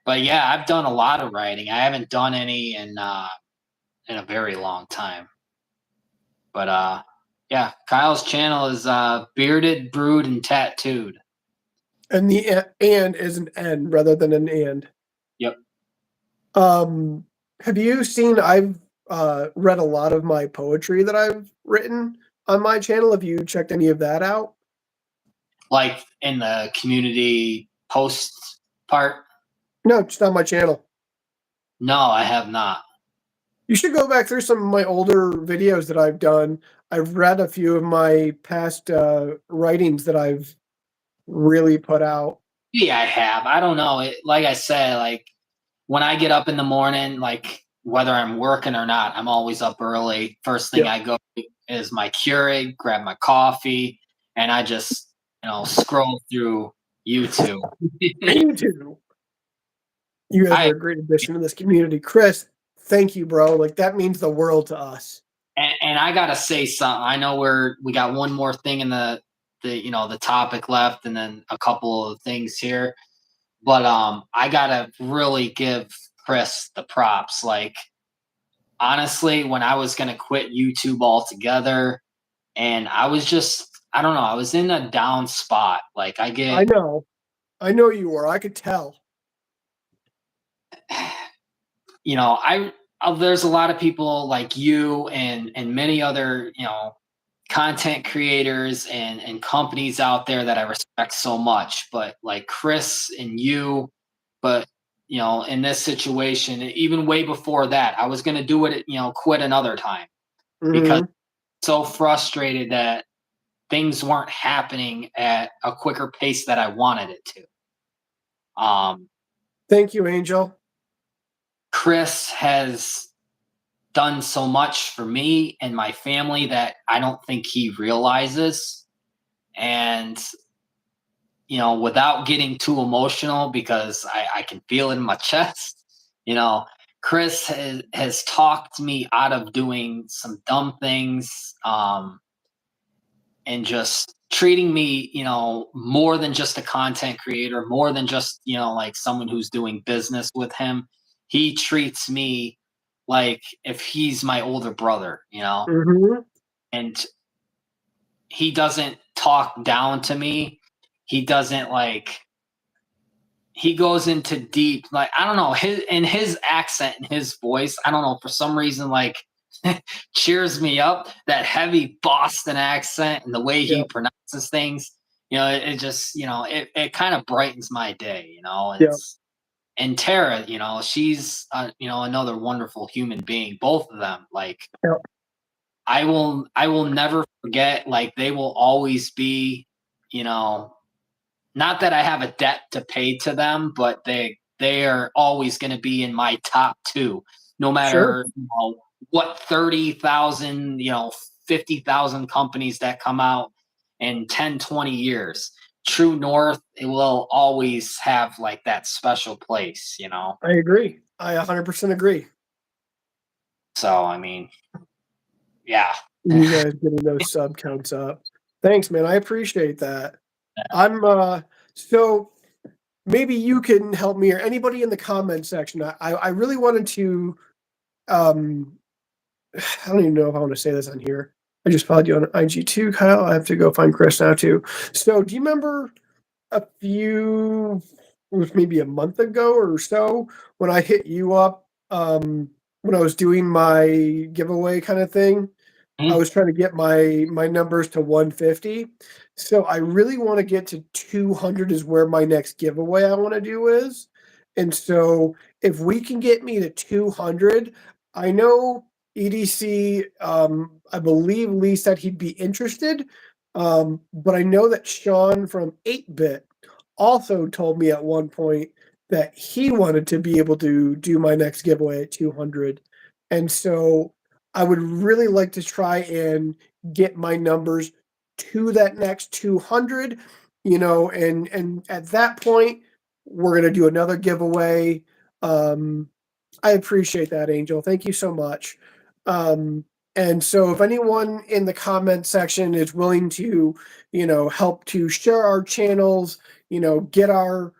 but yeah, I've done a lot of writing. I haven't done any in a very long time. But yeah, Kyle's channel is bearded, brewed, and tattooed. And the and is an N rather than an and. Yep. Um, have you seen? I've read a lot of my poetry that I've written on my channel. Have you checked any of that out? Like in the community post part. No, it's not my channel. No, I have not. You should go back through some of my older videos that I've done. I've read a few of my past writings that I've really put out. Yeah, I have. I don't know. Like I said, like when I get up in the morning, like whether I'm working or not, I'm always up early. First thing Yep. I go is my Keurig, grab my coffee, and I just, scroll through YouTube. Me too. You guys I are a great addition to this community. Chris, thank you, bro. Like that means the world to us. and I gotta say something. I know we got one more thing in the topic left, and then a couple of things here. But I gotta really give Chris the props. Like honestly, when I was gonna quit YouTube altogether, and I was just I don't know, I was in a down spot. Like I I get know. I know you were. I could tell. I there's a lot of people like you and many other content creators and companies out there that I respect so much, but like Chris and you, but in this situation, even way before that, I was going to do it, quit another time because Hmm. so frustrated that things weren't happening at a quicker pace that I wanted it to. um Thank you, Angel. Chris has done so much for me and my family that I don't think he realizes. And, without getting too emotional, because I can feel it in my chest, you know, Chris has talked me out of doing some dumb things, and just treating me, more than just a content creator, more than just, like someone who's doing business with him. He treats me like if he's my older brother. Hmm. And he doesn't talk down to me. He doesn't like he goes into deep, like I don't know, his accent and his voice, I don't know, for some reason, like cheers me up. That heavy Boston accent and the way he Yep. pronounces things, it just, it kind of brightens my day. Yep. It's And Tara, she's another wonderful human being. Both of them, like Yep. I will never forget, like they will always be, you know, not that I have a debt to pay to them, but they are always going to be in my top two, no Sure. matter what 30,000, 50,000 companies that come out in 10, 20 years. True North, it will always have like that special place. I agree. I 100% agree. So I mean, yeah. You guys getting those sub counts up. Thanks, man. I appreciate that. I'm so maybe you can help me or anybody in the comment section. I really wanted to um I don't even know if I want to say this on here. I just followed you on IG too, Kyle. I have to go find Chris now too. So do you remember a few it was maybe a month ago or so when I hit you up when I was doing my giveaway kind of thing? I Mhm. was trying to get my numbers to 150. So I really want to get to 200 is where my next giveaway I want to do is. And so if we can get me to 200, I know EDC I believe Lee said he'd be interested. But I know that Sean from 8-bit also told me at one point that he wanted to be able to do my next giveaway at 200. And so I would really like to try and get my numbers to that next 200, and at that point we're going to do another giveaway. I appreciate that, Angel. Thank you so much. Um, and so if anyone in the comment section is willing to, help to share our channels, get our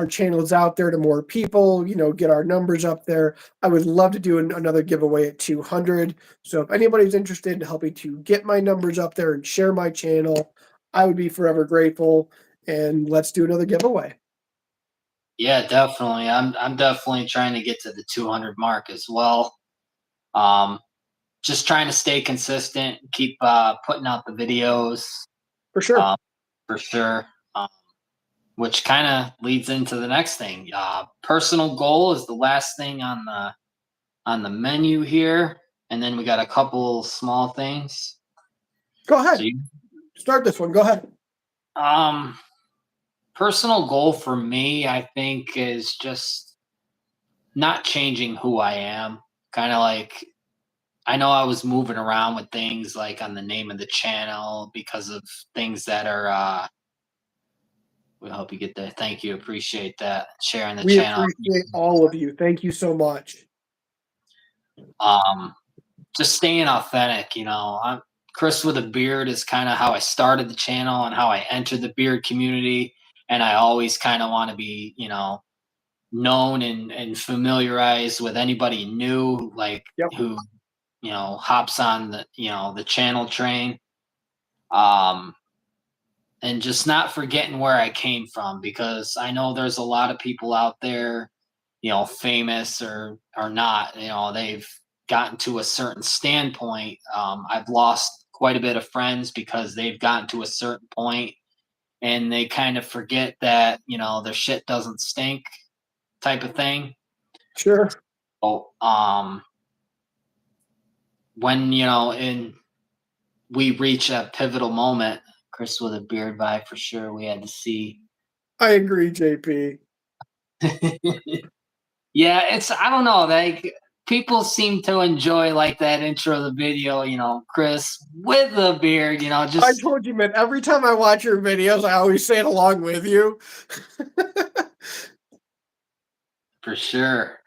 channels out there to more people, get our numbers up there. I would love to do another giveaway at 200. So if anybody's interested in helping to get my numbers up there and share my channel, I would be forever grateful. And let's do another giveaway. Yeah, definitely. I'm definitely trying to get to the 200 mark as well. Um, just trying to stay consistent, keep putting out the videos, For sure. um, for sure. Which kind of leads into the next thing. Personal goal is the last thing on the menu here, and then we got a couple small things. Go So, ahead. Start this one. Go ahead. personal goal for me, I think, is just not changing who I am. Kind of like I know I was moving around with things like on the name of the channel because of things that are we hope you get there. Thank you. Appreciate that. Sharing the We channel. appreciate all of you. Thank you so much. Um just staying authentic, you know. I'm Chris with a beard is kind of how I started the channel and how I entered the beard community. And I always kind of want to be, you know, known and familiarized with anybody new, like Yep. who, you know, hops on the, you know, the channel train. Um, and just not forgetting where I came from because I know there's a lot of people out there, you know, famous or not, you know, they've gotten to a certain standpoint. I've lost quite a bit of friends because they've gotten to a certain point and they kind of forget that, you know, their shit doesn't stink type of thing. Sure. Oh, when you know, in we reach a pivotal moment, Chris with a beard vibe for sure. We had to see. I agree, JP. Yeah, it's I don't know, like people seem to enjoy like that intro of the video, you know, Chris with the beard, you know, I just told you, man, every time I watch your videos, I always say it along with you. for sure.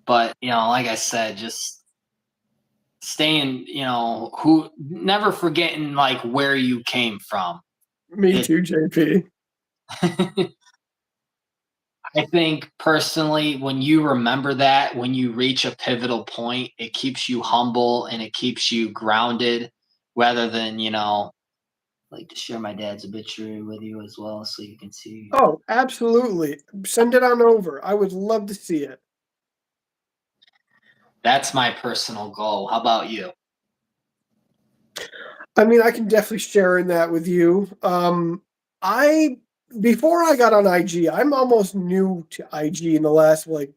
But you know, like I said, just staying, you know, who never forgetting like where you came from. Me It too, JP. I think personally, when you remember that, when you reach a pivotal point, it keeps you humble and it keeps you grounded rather than, you know, like to share my dad's obituary with you as well so you can see. Oh, absolutely. Send it on over. I would love to see it. That's my personal goal. How about you? I mean, I can definitely share in that with you. I before I got on IG, I'm almost new to IG in the last like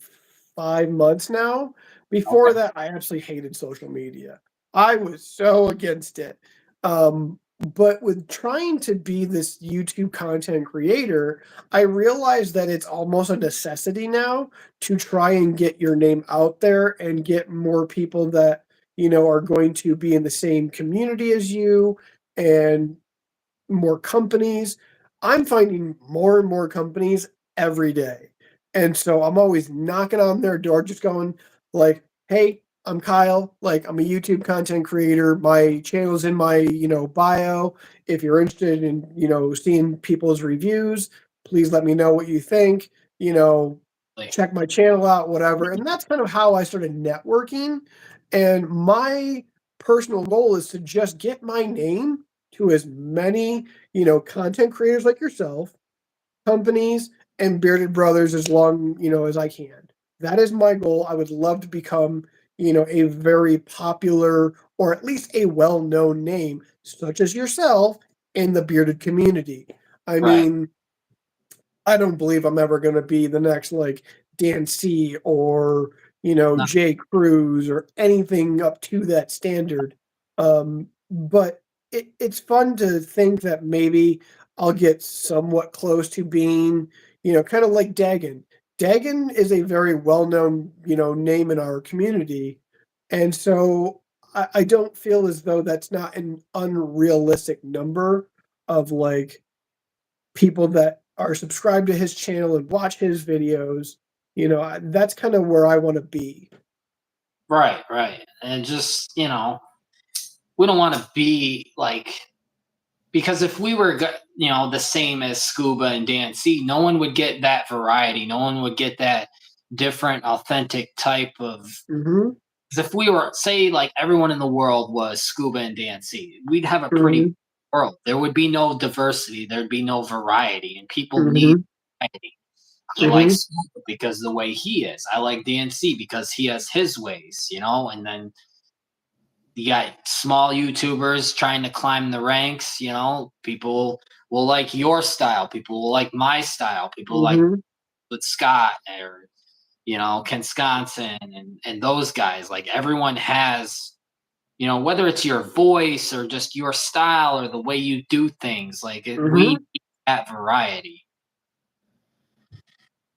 5 months now. Before Okay. that, I absolutely hated social media. I was so against it. Um, but with trying to be this YouTube content creator, I realized that it's almost a necessity now to try and get your name out there and get more people that are going to be in the same community as you and more companies. I'm finding more and more companies every day. And so I'm always knocking on their door, just going like, hey, I'm Kyle. Like, I'm a YouTube content creator. My channel's in my, bio. If you're interested in, seeing people's reviews, please let me know what you think. You know, Like, check my channel out, whatever. And that's kind of how I started networking. And my personal goal is to just get my name to as many, content creators like yourself, companies, and bearded brothers as long, as I can. That is my goal. I would love to become, a very popular or at least a well-known name, such as yourself in the bearded community. I right. mean, I don't believe I'm ever going to be the next like Dan C or No, Jay Cruz or anything up to that standard. But it's fun to think that maybe I'll get somewhat close to being, kind of like Dagon. Dagon is a very well-known, name in our community, and so I don't feel as though that's not an unrealistic number of like people that are subscribed to his channel and watch his videos. That's kind of where I want to be. right, right. And just, you know, we don't want to be like because if we were you know the same as Scuba and Dan C, no one would get that variety. No one would get that different, authentic type of. Mhm, 'Cause if we were say like everyone in the world was Scuba and Dan C, we'd have a pretty mhm, world. There would be no diversity. There'd be no variety, and people need mhm, variety. I like mhm, Scuba because the way he is. I like Dan C because he has his ways, you know. And then you got small YouTubers trying to climb the ranks, you know, people will like your style, people will like my style, people like mhm, with Scott or you know, Ken Sconson and those guys. Like everyone has, you know, whether it's your voice or just your style or the way you do things, like we mhm. need that variety.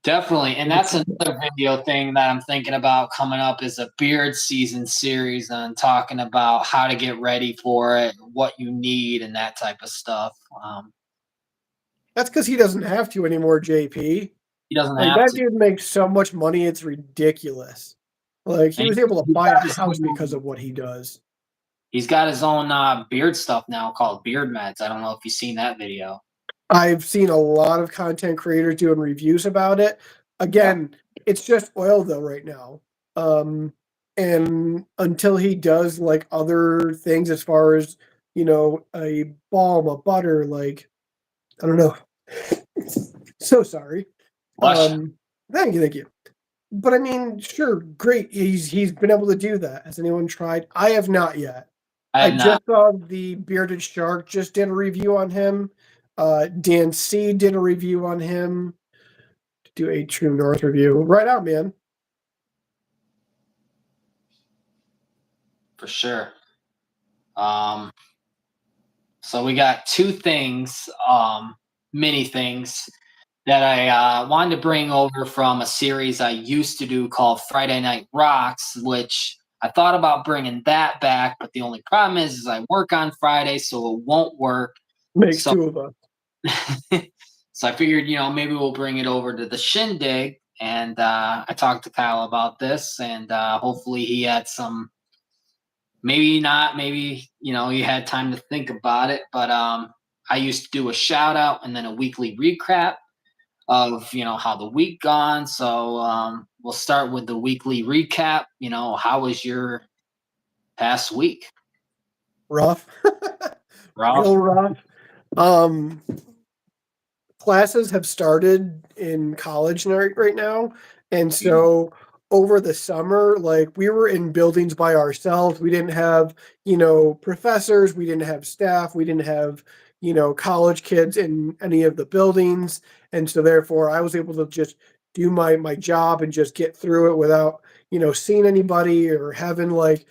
Definitely, and that's another video thing that I'm thinking about coming up is a beard season series on talking about how to get ready for it, what you need, and that type of stuff. That's because he doesn't have to anymore, JP. He doesn't Like, have that to. dude makes so much money, it's ridiculous. Like, he And was able to he's buy a got his house because own, of what he does. he's got his own beard stuff now called Beard Meds. I don't know if you've seen that video. I've seen a lot of content creators doing reviews about it. Yeah. Again, it's just oil though right now. Um, and until he does like other things as far as, a balm, a butter, like I don't know. So sorry. Lush. Um, thank you, thank you. But I mean, sure, great. He's been able to do that. Has anyone tried? I have not yet. I I have not. just saw the Bearded Shark just did a review on him. Dan C did a review on him. Do a True North review. Right out, man. For sure. Um, so we got two things, mini things that I wanted to bring over from a series I used to do called Friday Night Rocks, which I thought about bringing that back, but the only problem is I work on Friday, so it won't work. Makes So, two of us. so I figured, maybe we'll bring it over to the Shindig, and I talked to Kyle about this, and hopefully he had some. Maybe not. Maybe he had time to think about it, but I used to do a shout out and then a weekly recap of how the week gone. So we'll start with the weekly recap. How was your past week? Rough. Rough. Real rough. Um, Classes have started in college right now, and so over the summer, like, we were in buildings by ourselves. We didn't have, professors, we didn't have staff, we didn't have, college kids in any of the buildings, and so therefore I was able to just do my job and just get through it without, seeing anybody or having, like,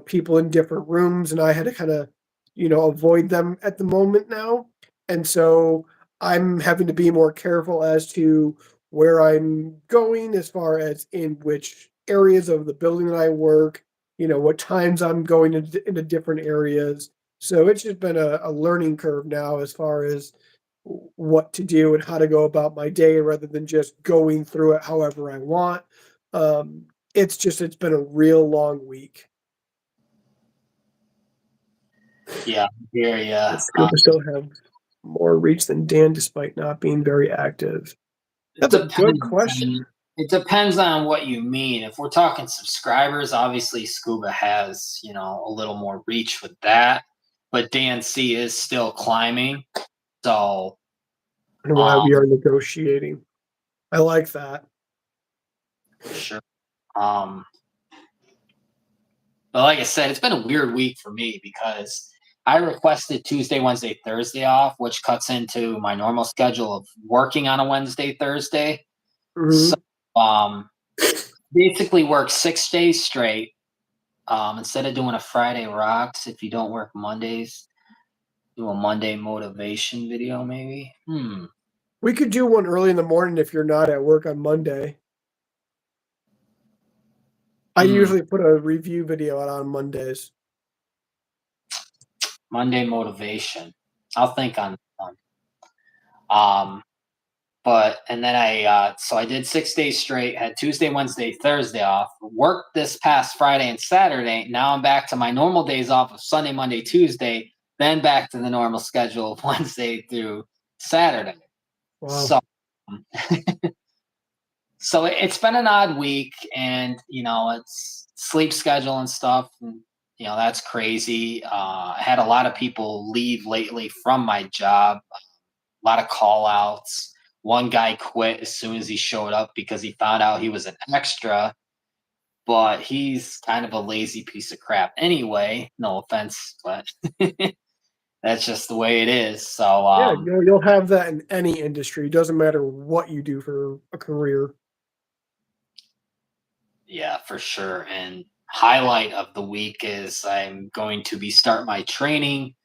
people in different rooms, and I had to kind of, avoid them at the moment now. And so I'm having to be more careful as to where I'm going as far as in which areas of the building that I work, what times I'm going into different areas. So it's just been a learning curve now as far as what to do and how to go about my day rather than just going through it however I want. Um, it's been a real long week. Yeah, here, yeah. Scuba still have more reach than Dan despite not being very active. It That's a good depends. question. It depends on what you mean. If we're talking subscribers, obviously Scuba has a little more reach with that, but Dan C is still climbing. So And why we um, are negotiating. I like that. for sure. Um, But like I said, it's been a weird week for me because I requested Tuesday, Wednesday, Thursday off, which cuts into my normal schedule of working on a Wednesday, Thursday. So Mhm. um, basically work 6 days straight. Instead of doing a Friday rocks, if you don't work Mondays, do a Monday motivation video, maybe. We could do one early in the morning if you're not at work on Monday. I Hmm. usually put a review video out on Mondays. Monday motivation. I'll think on that one. Um, But and then I did 6 days straight, had Tuesday, Wednesday, Thursday off, worked this past Friday and Saturday. Now I'm back to my normal days off of Sunday, Monday, Tuesday, then back to the normal schedule of Wednesday through Saturday. Wow. So so it's been an odd week, and it's sleep schedule and stuff, and that's crazy. I had a lot of people leave lately from my job, a lot of call outs. One guy quit as soon as he showed up because he found out he was an extra, but he's kind of a lazy piece of crap anyway. No offense, but that's just the way it is. So, Yeah, you'll have that in any industry. It doesn't matter what you do for a career. yeah, for sure. And highlight of the week is I'm going to be start my training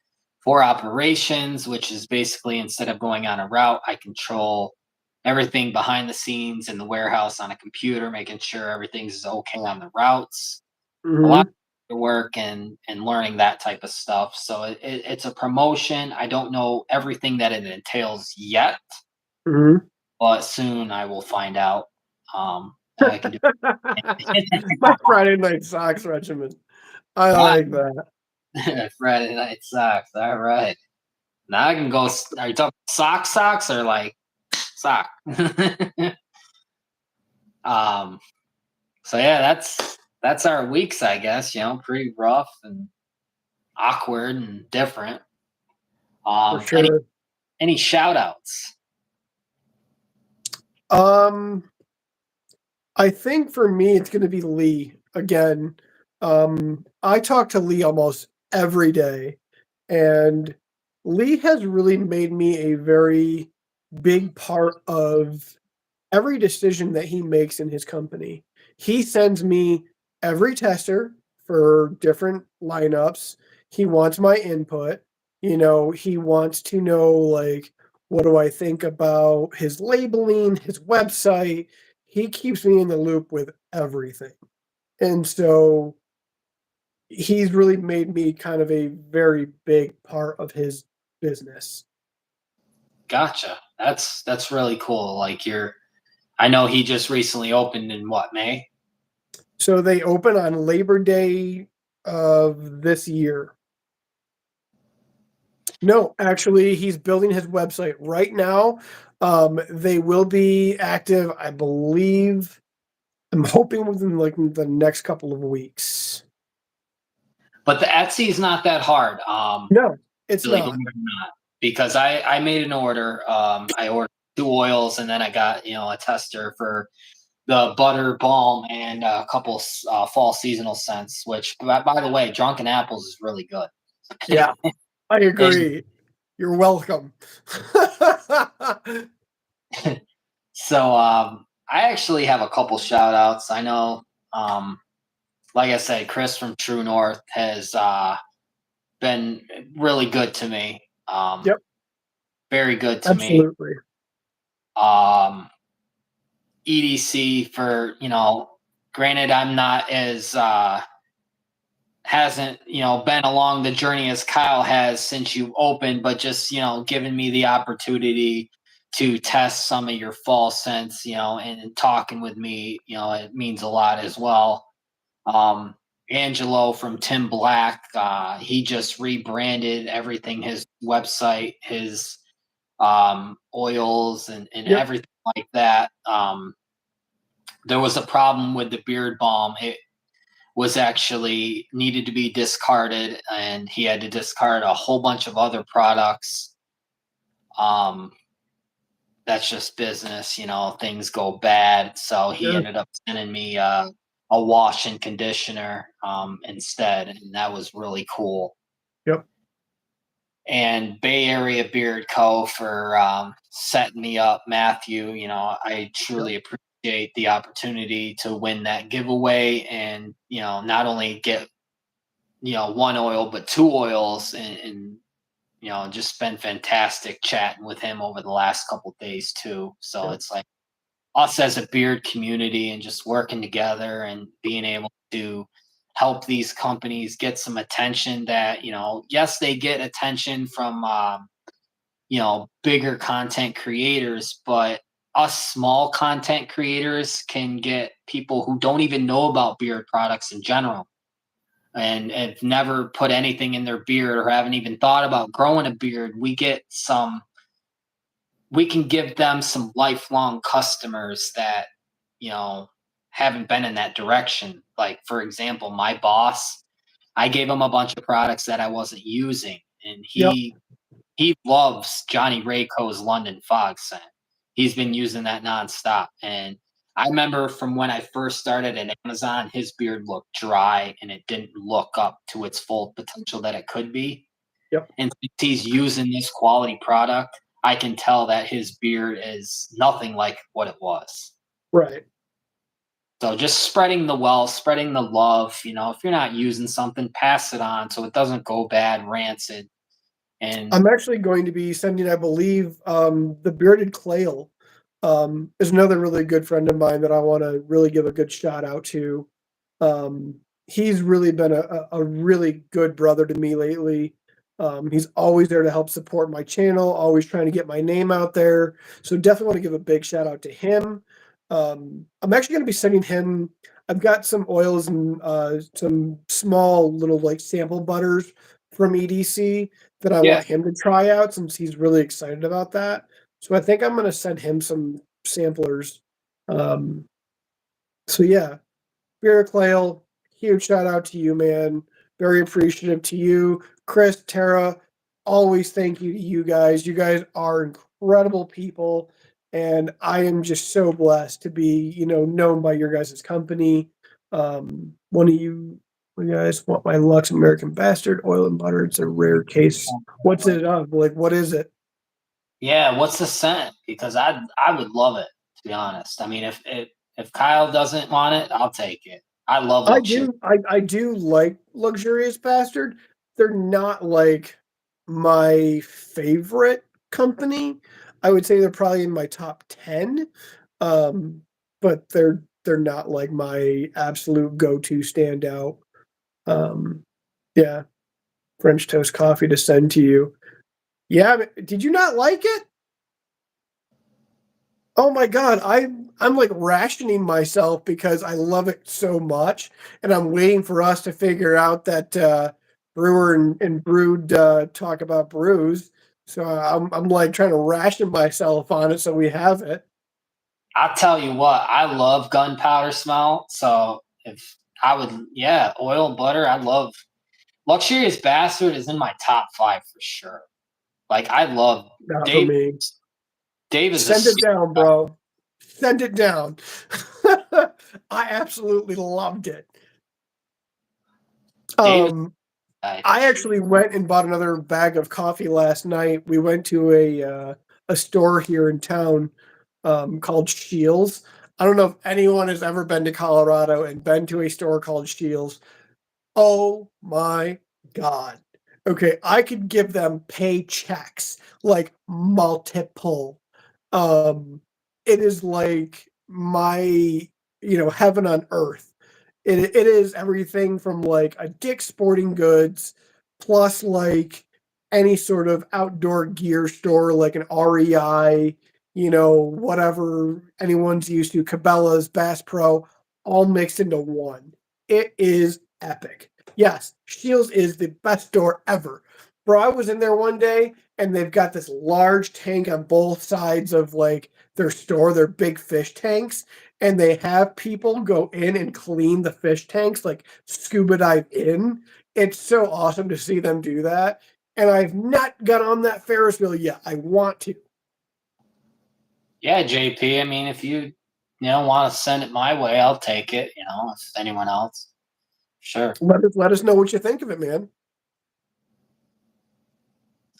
for operations, which is basically instead of going on a route, I control everything behind the scenes in the warehouse on a computer, making sure everything's okay on the routes. A lot Mhm, of work and learning that type of stuff. So it's a promotion. I don't know everything that it entails yet, mhm. but soon I will find out. I can do My Friday night socks regimen. I like that. Friday night socks. All right. Now I can go. Are you talking socks or like sock? um. So yeah, that's our weeks, I guess. Pretty rough and awkward and different. For Any sure. shout outs? Um, I think for me, it's gonna be Lee again. I talk to Lee almost every day, and Lee has really made me a very big part of every decision that he makes in his company. He sends me every tester for different lineups. He wants my input. He wants to know, like, what do I think about his labeling, his website. He keeps me in the loop with everything. And so he's really made me kind of a very big part of his business. Gotcha. That's really cool. Like I know he just recently opened in what, May? So they open on Labor Day of this year. No, actually, he's building his website right now. They will be active, I believe. I'm hoping within like the next couple of weeks. But the Etsy is not that hard. No, it's Really, believe not. it or not, because I made an order. I ordered two oils, and then I got a tester for the butter balm and a couple fall seasonal scents. Which, by the way, Drunken Apples is really good. Yeah, I And agree. You're welcome. so I actually have a couple shout outs. I know, um, like I said, Chris from True North has been really good to me. Yep, Very good to me. absolutely. Um, EDC for, granted, I'm not as hasn't been along the journey as Kyle has since you opened, but just giving me the opportunity to test some of your fall scents, and talking with me, it means a lot as well. um Angelo from Tim Black, he just rebranded everything, his website, his oils, and Yep, everything like that. There was a problem with the beard balm. It was actually needed to be discarded, and he had to discard a whole bunch of other products. um that's just business, things go bad, so he sure. ended up sending me a wash and conditioner instead, and that was really cool. Yep, And Bay Area Beard Co. for setting me up, Matthew. I yep, truly appreciate the opportunity to win that giveaway, and not only get one oil but two oils, and just been fantastic chatting with him over the last couple of days too. So yep, it's like us as a beard community and just working together and being able to help these companies get some attention that yes, they get attention from bigger content creators, but us small content creators can get people who don't even know about beard products in general, and have never put anything in their beard or haven't even thought about growing a beard. We can give them some lifelong customers that you know haven't been in that direction. Like, for example, my boss, I gave him a bunch of products that I wasn't using, and yep, he loves Johnny Rayco's London Fog scent. He's been using that nonstop. And I remember from when I first started at Amazon, his beard looked dry and it didn't look up to its full potential that it could be. yep. And since he's using this quality product, I can tell that his beard is nothing like what it was. Right. So just spreading the wealth, spreading the love. If you're not using something, pass it on so it doesn't go bad, rancid. And I'm actually going to be sending, I believe, the bearded quail. is another really good friend of mine that I want to really give a good shout out to. Um, he's really been a really good brother to me lately. He's always there to help support my channel, always trying to get my name out there. So definitely want to give a big shout out to him. I'm actually going to be sending him. I've got some oils and some small little like sample butters from EDC that I Yeah. want him to try out since he's really excited about that. So I think I'm going to send him some samplers. Um, so yeah, Spirit Clail, huge shout out to you, man. Very appreciative to you. Chris, Tara, always thank you to you guys. You guys are incredible people. And I am just so blessed to be, known by your guys' company. One of you guys want my Lux American Bastard oil and butter. It's a rare case. What's it of? Like, what is it? Yeah, what's the scent? Because I would love it, to be honest. I mean, if Kyle doesn't want it, I'll take it. I love I luxury. do I do like Luxurious Bastard. They're not like my favorite company. I would say they're probably in my top 10. Um, but they're not like my absolute go-to standout. Um, yeah, French toast coffee to send to you. Yeah, did you not like it? Oh my god, I'm like rationing myself because I love it so much, and I'm waiting for us to figure out that brewer and brewed talk about brews. So I'm like trying to ration myself on it so we have it. I'll tell you what, I love gunpowder smell. So if I would, yeah, oil and butter. I love Luxurious Bastard is in my top five for sure. Like I love Not for Dave. me. Dave is a Send it down, bro. Send it down. I absolutely loved it. Dave is Um, a guy for I sure. actually went and bought another bag of coffee last night. We went to a store here in town called Shields. I don't know if anyone has ever been to Colorado and been to a store called Shields. Oh my god. Okay, I could give them paychecks, like multiple. Um, it is like my, heaven on earth. It is everything from like a Dick's Sporting Goods plus like any sort of outdoor gear store like an REI, whatever anyone's used to, Cabela's, Bass Pro, all mixed into one. It is epic. Yes, Shields is the best store ever. Bro, I was in there one day and they've got this large tank on both sides of like their store, their big fish tanks, and they have people go in and clean the fish tanks, like scuba dive in. It's so awesome to see them do that. And I've not got on that Ferris wheel yet. I want to. Yeah, JP. I mean, if you want to send it my way, I'll take it. If anyone else, sure. Let us know what you think of it, man.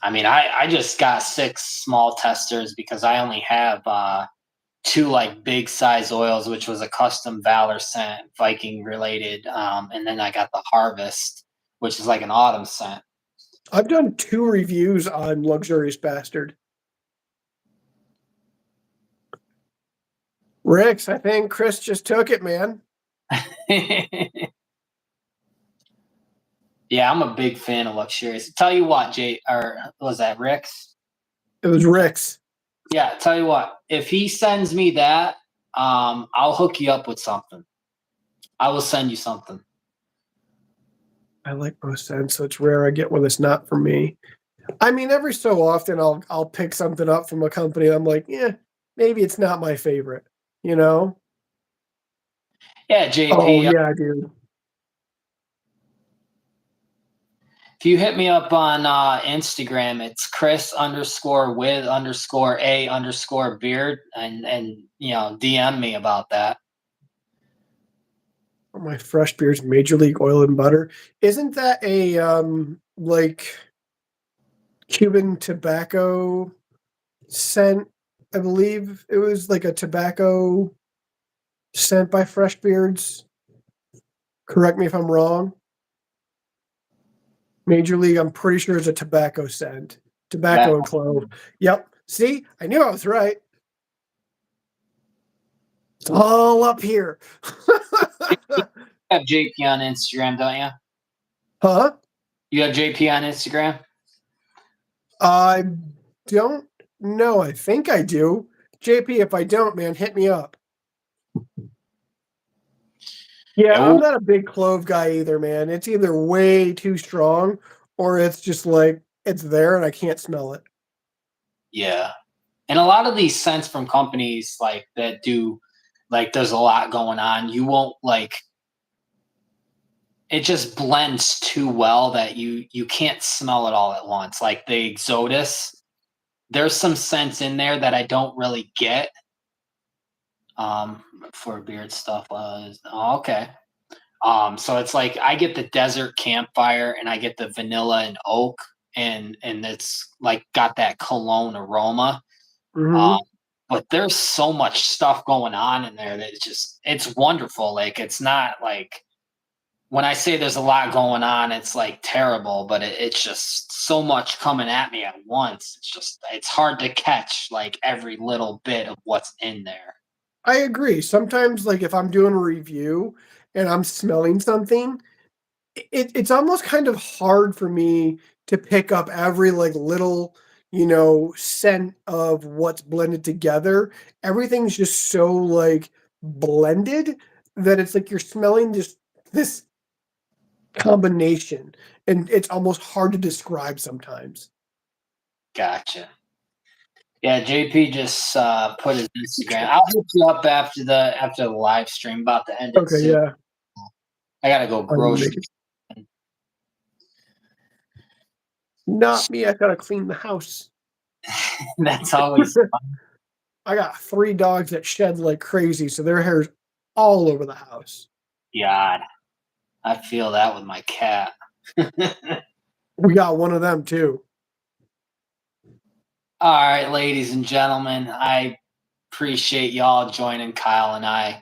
I mean, I just got 6 small testers because I only have 2 like big size oils, which was a custom Valor scent, Viking related, and then I got the Harvest, which is like an autumn scent. I've done 2 reviews on Luxurious Bastard. Rix, I think Chris just took it, man. Yeah, I'm a big fan of Luxurious. Tell you what, Jay, or was that Rick's? It was Rix. Yeah, tell you what, if he sends me that, I'll hook you up with something. I will send you something. I like most scents, so it's rare I get one that's not for me. I mean, every so often I'll pick something up from a company. I'm like, yeah, maybe it's not my favorite, you know? Yeah, Oh JP, yeah, dude. if you hit me up on Instagram, it's Chris_with_a_beard, and DM me about that. Oh, my Fresh Beer's Major League Oil and Butter. Isn't that a like Cuban tobacco scent? I believe it was like a tobacco scent by Fresh Beards. Correct me if I'm wrong. Major League, I'm pretty sure is a tobacco scent. That Tobacco and clove. Yep. See, I knew I was right. It's all up here. You have JP on Instagram, don't you? Huh? You have JP on Instagram? I don't know. I think I do. JP, if I don't, man, hit me up. Yeah, I'm Oh, not a big clove guy either, man. It's either way too strong or it's just like it's there and I can't smell it. yeah. And a lot of these scents from companies like that do like there's a lot going on. You won't like it just blends too well that you can't smell it all at once. Like the Exodus, there's some scents in there that I don't really get. For beard stuff was okay. So it's like I get the desert campfire and I get the vanilla and oak, and it's like got that cologne aroma. Um, Mhm. but there's so much stuff going on in there that it's wonderful. Like it's not like when I say there's a lot going on, it's like terrible, but it's just so much coming at me at once. It's hard to catch like every little bit of what's in there. I agree. Sometimes, like if I'm doing a review and I'm smelling something, it's almost kind of hard for me to pick up every like little, scent of what's blended together. Everything's just so like blended that it's like you're smelling just this combination, and it's almost hard to describe sometimes. Gotcha. Yeah, JP just put his Instagram. I'll hit you up after the live stream. About to end it Okay, soon. yeah. I gotta go I'm gonna make grocery. it. Not me. I gotta clean the house. That's always I got 3 dogs that shed like crazy, so their hair's all over the house. God. I feel that with my cat. We got one of them too. All right, ladies and gentlemen, I appreciate y'all joining Kyle and I.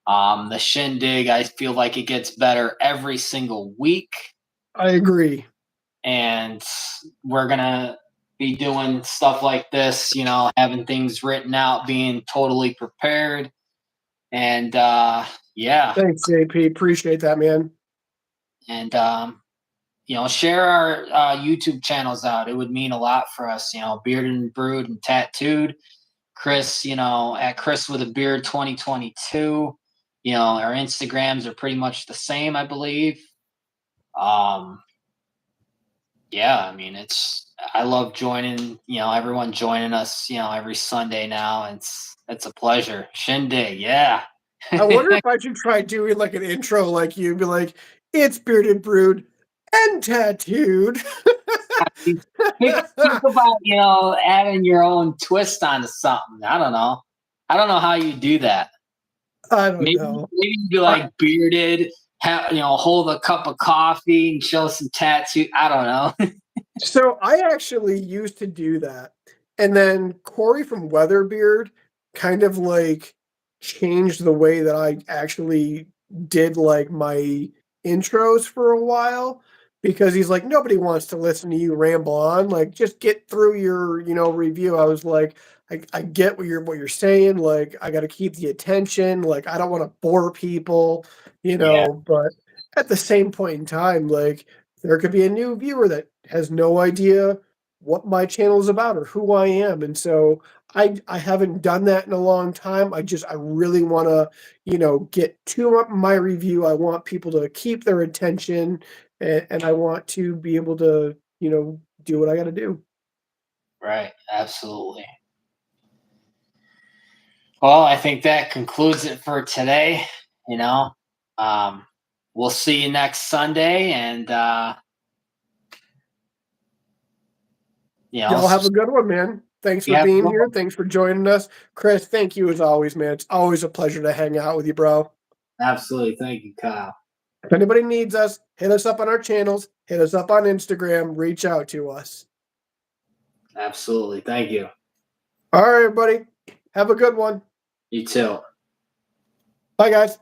The Shindig, I feel like it gets better every single week, I agree. and we're gonna be doing stuff like this. Having things written out, being totally prepared, and yeah, Thanks, JP. Appreciate that, man. and share our YouTube channels out. It would mean a lot for us. Bearded and Brewed and Tattooed. Chris, at Chris with a Beard 2022. Our Instagrams are pretty much the same, I believe. Um, yeah, I mean, I love joining, everyone joining us, every Sunday now. It's a pleasure. Shindig, yeah. I wonder if I should try doing like an intro like you, be like, it's bearded, brewed, and tattooed. Think about, adding your own twist onto something. I don't know. I don't know how you do that. I don't Maybe know. maybe you be I, like bearded, hold a cup of coffee and show some tattoo. I don't know. so I actually used to do that. And then Corey from Weatherbeard kind of like changed the way that I actually did like my intros for a while because he's like, nobody wants to listen to you ramble on. Like, just get through your, review. I was like, I get what you're saying. Like, I got to keep the attention. Like, I don't want to bore people, Yeah, but at the same point in time, like, there could be a new viewer that has no idea what my channel is about or who I am. And so I haven't done that in a long time. I really want to, get to my review. I want people to keep their attention, and I want to be able to, do what I got to do. right. Absolutely. Well, I think that concludes it for today. You know, um, we'll see you next Sunday, and Y'all have a good one, man. Thanks for yeah, being here. Thanks for joining us. Chris, thank you as always, man. It's always a pleasure to hang out with you, bro. absolutely. Thank you, Kyle. If anybody needs us, hit us up on our channels, hit us up on Instagram, reach out to us. Absolutely. Thank you. All right, everybody. Have a good one. You too. Bye, guys.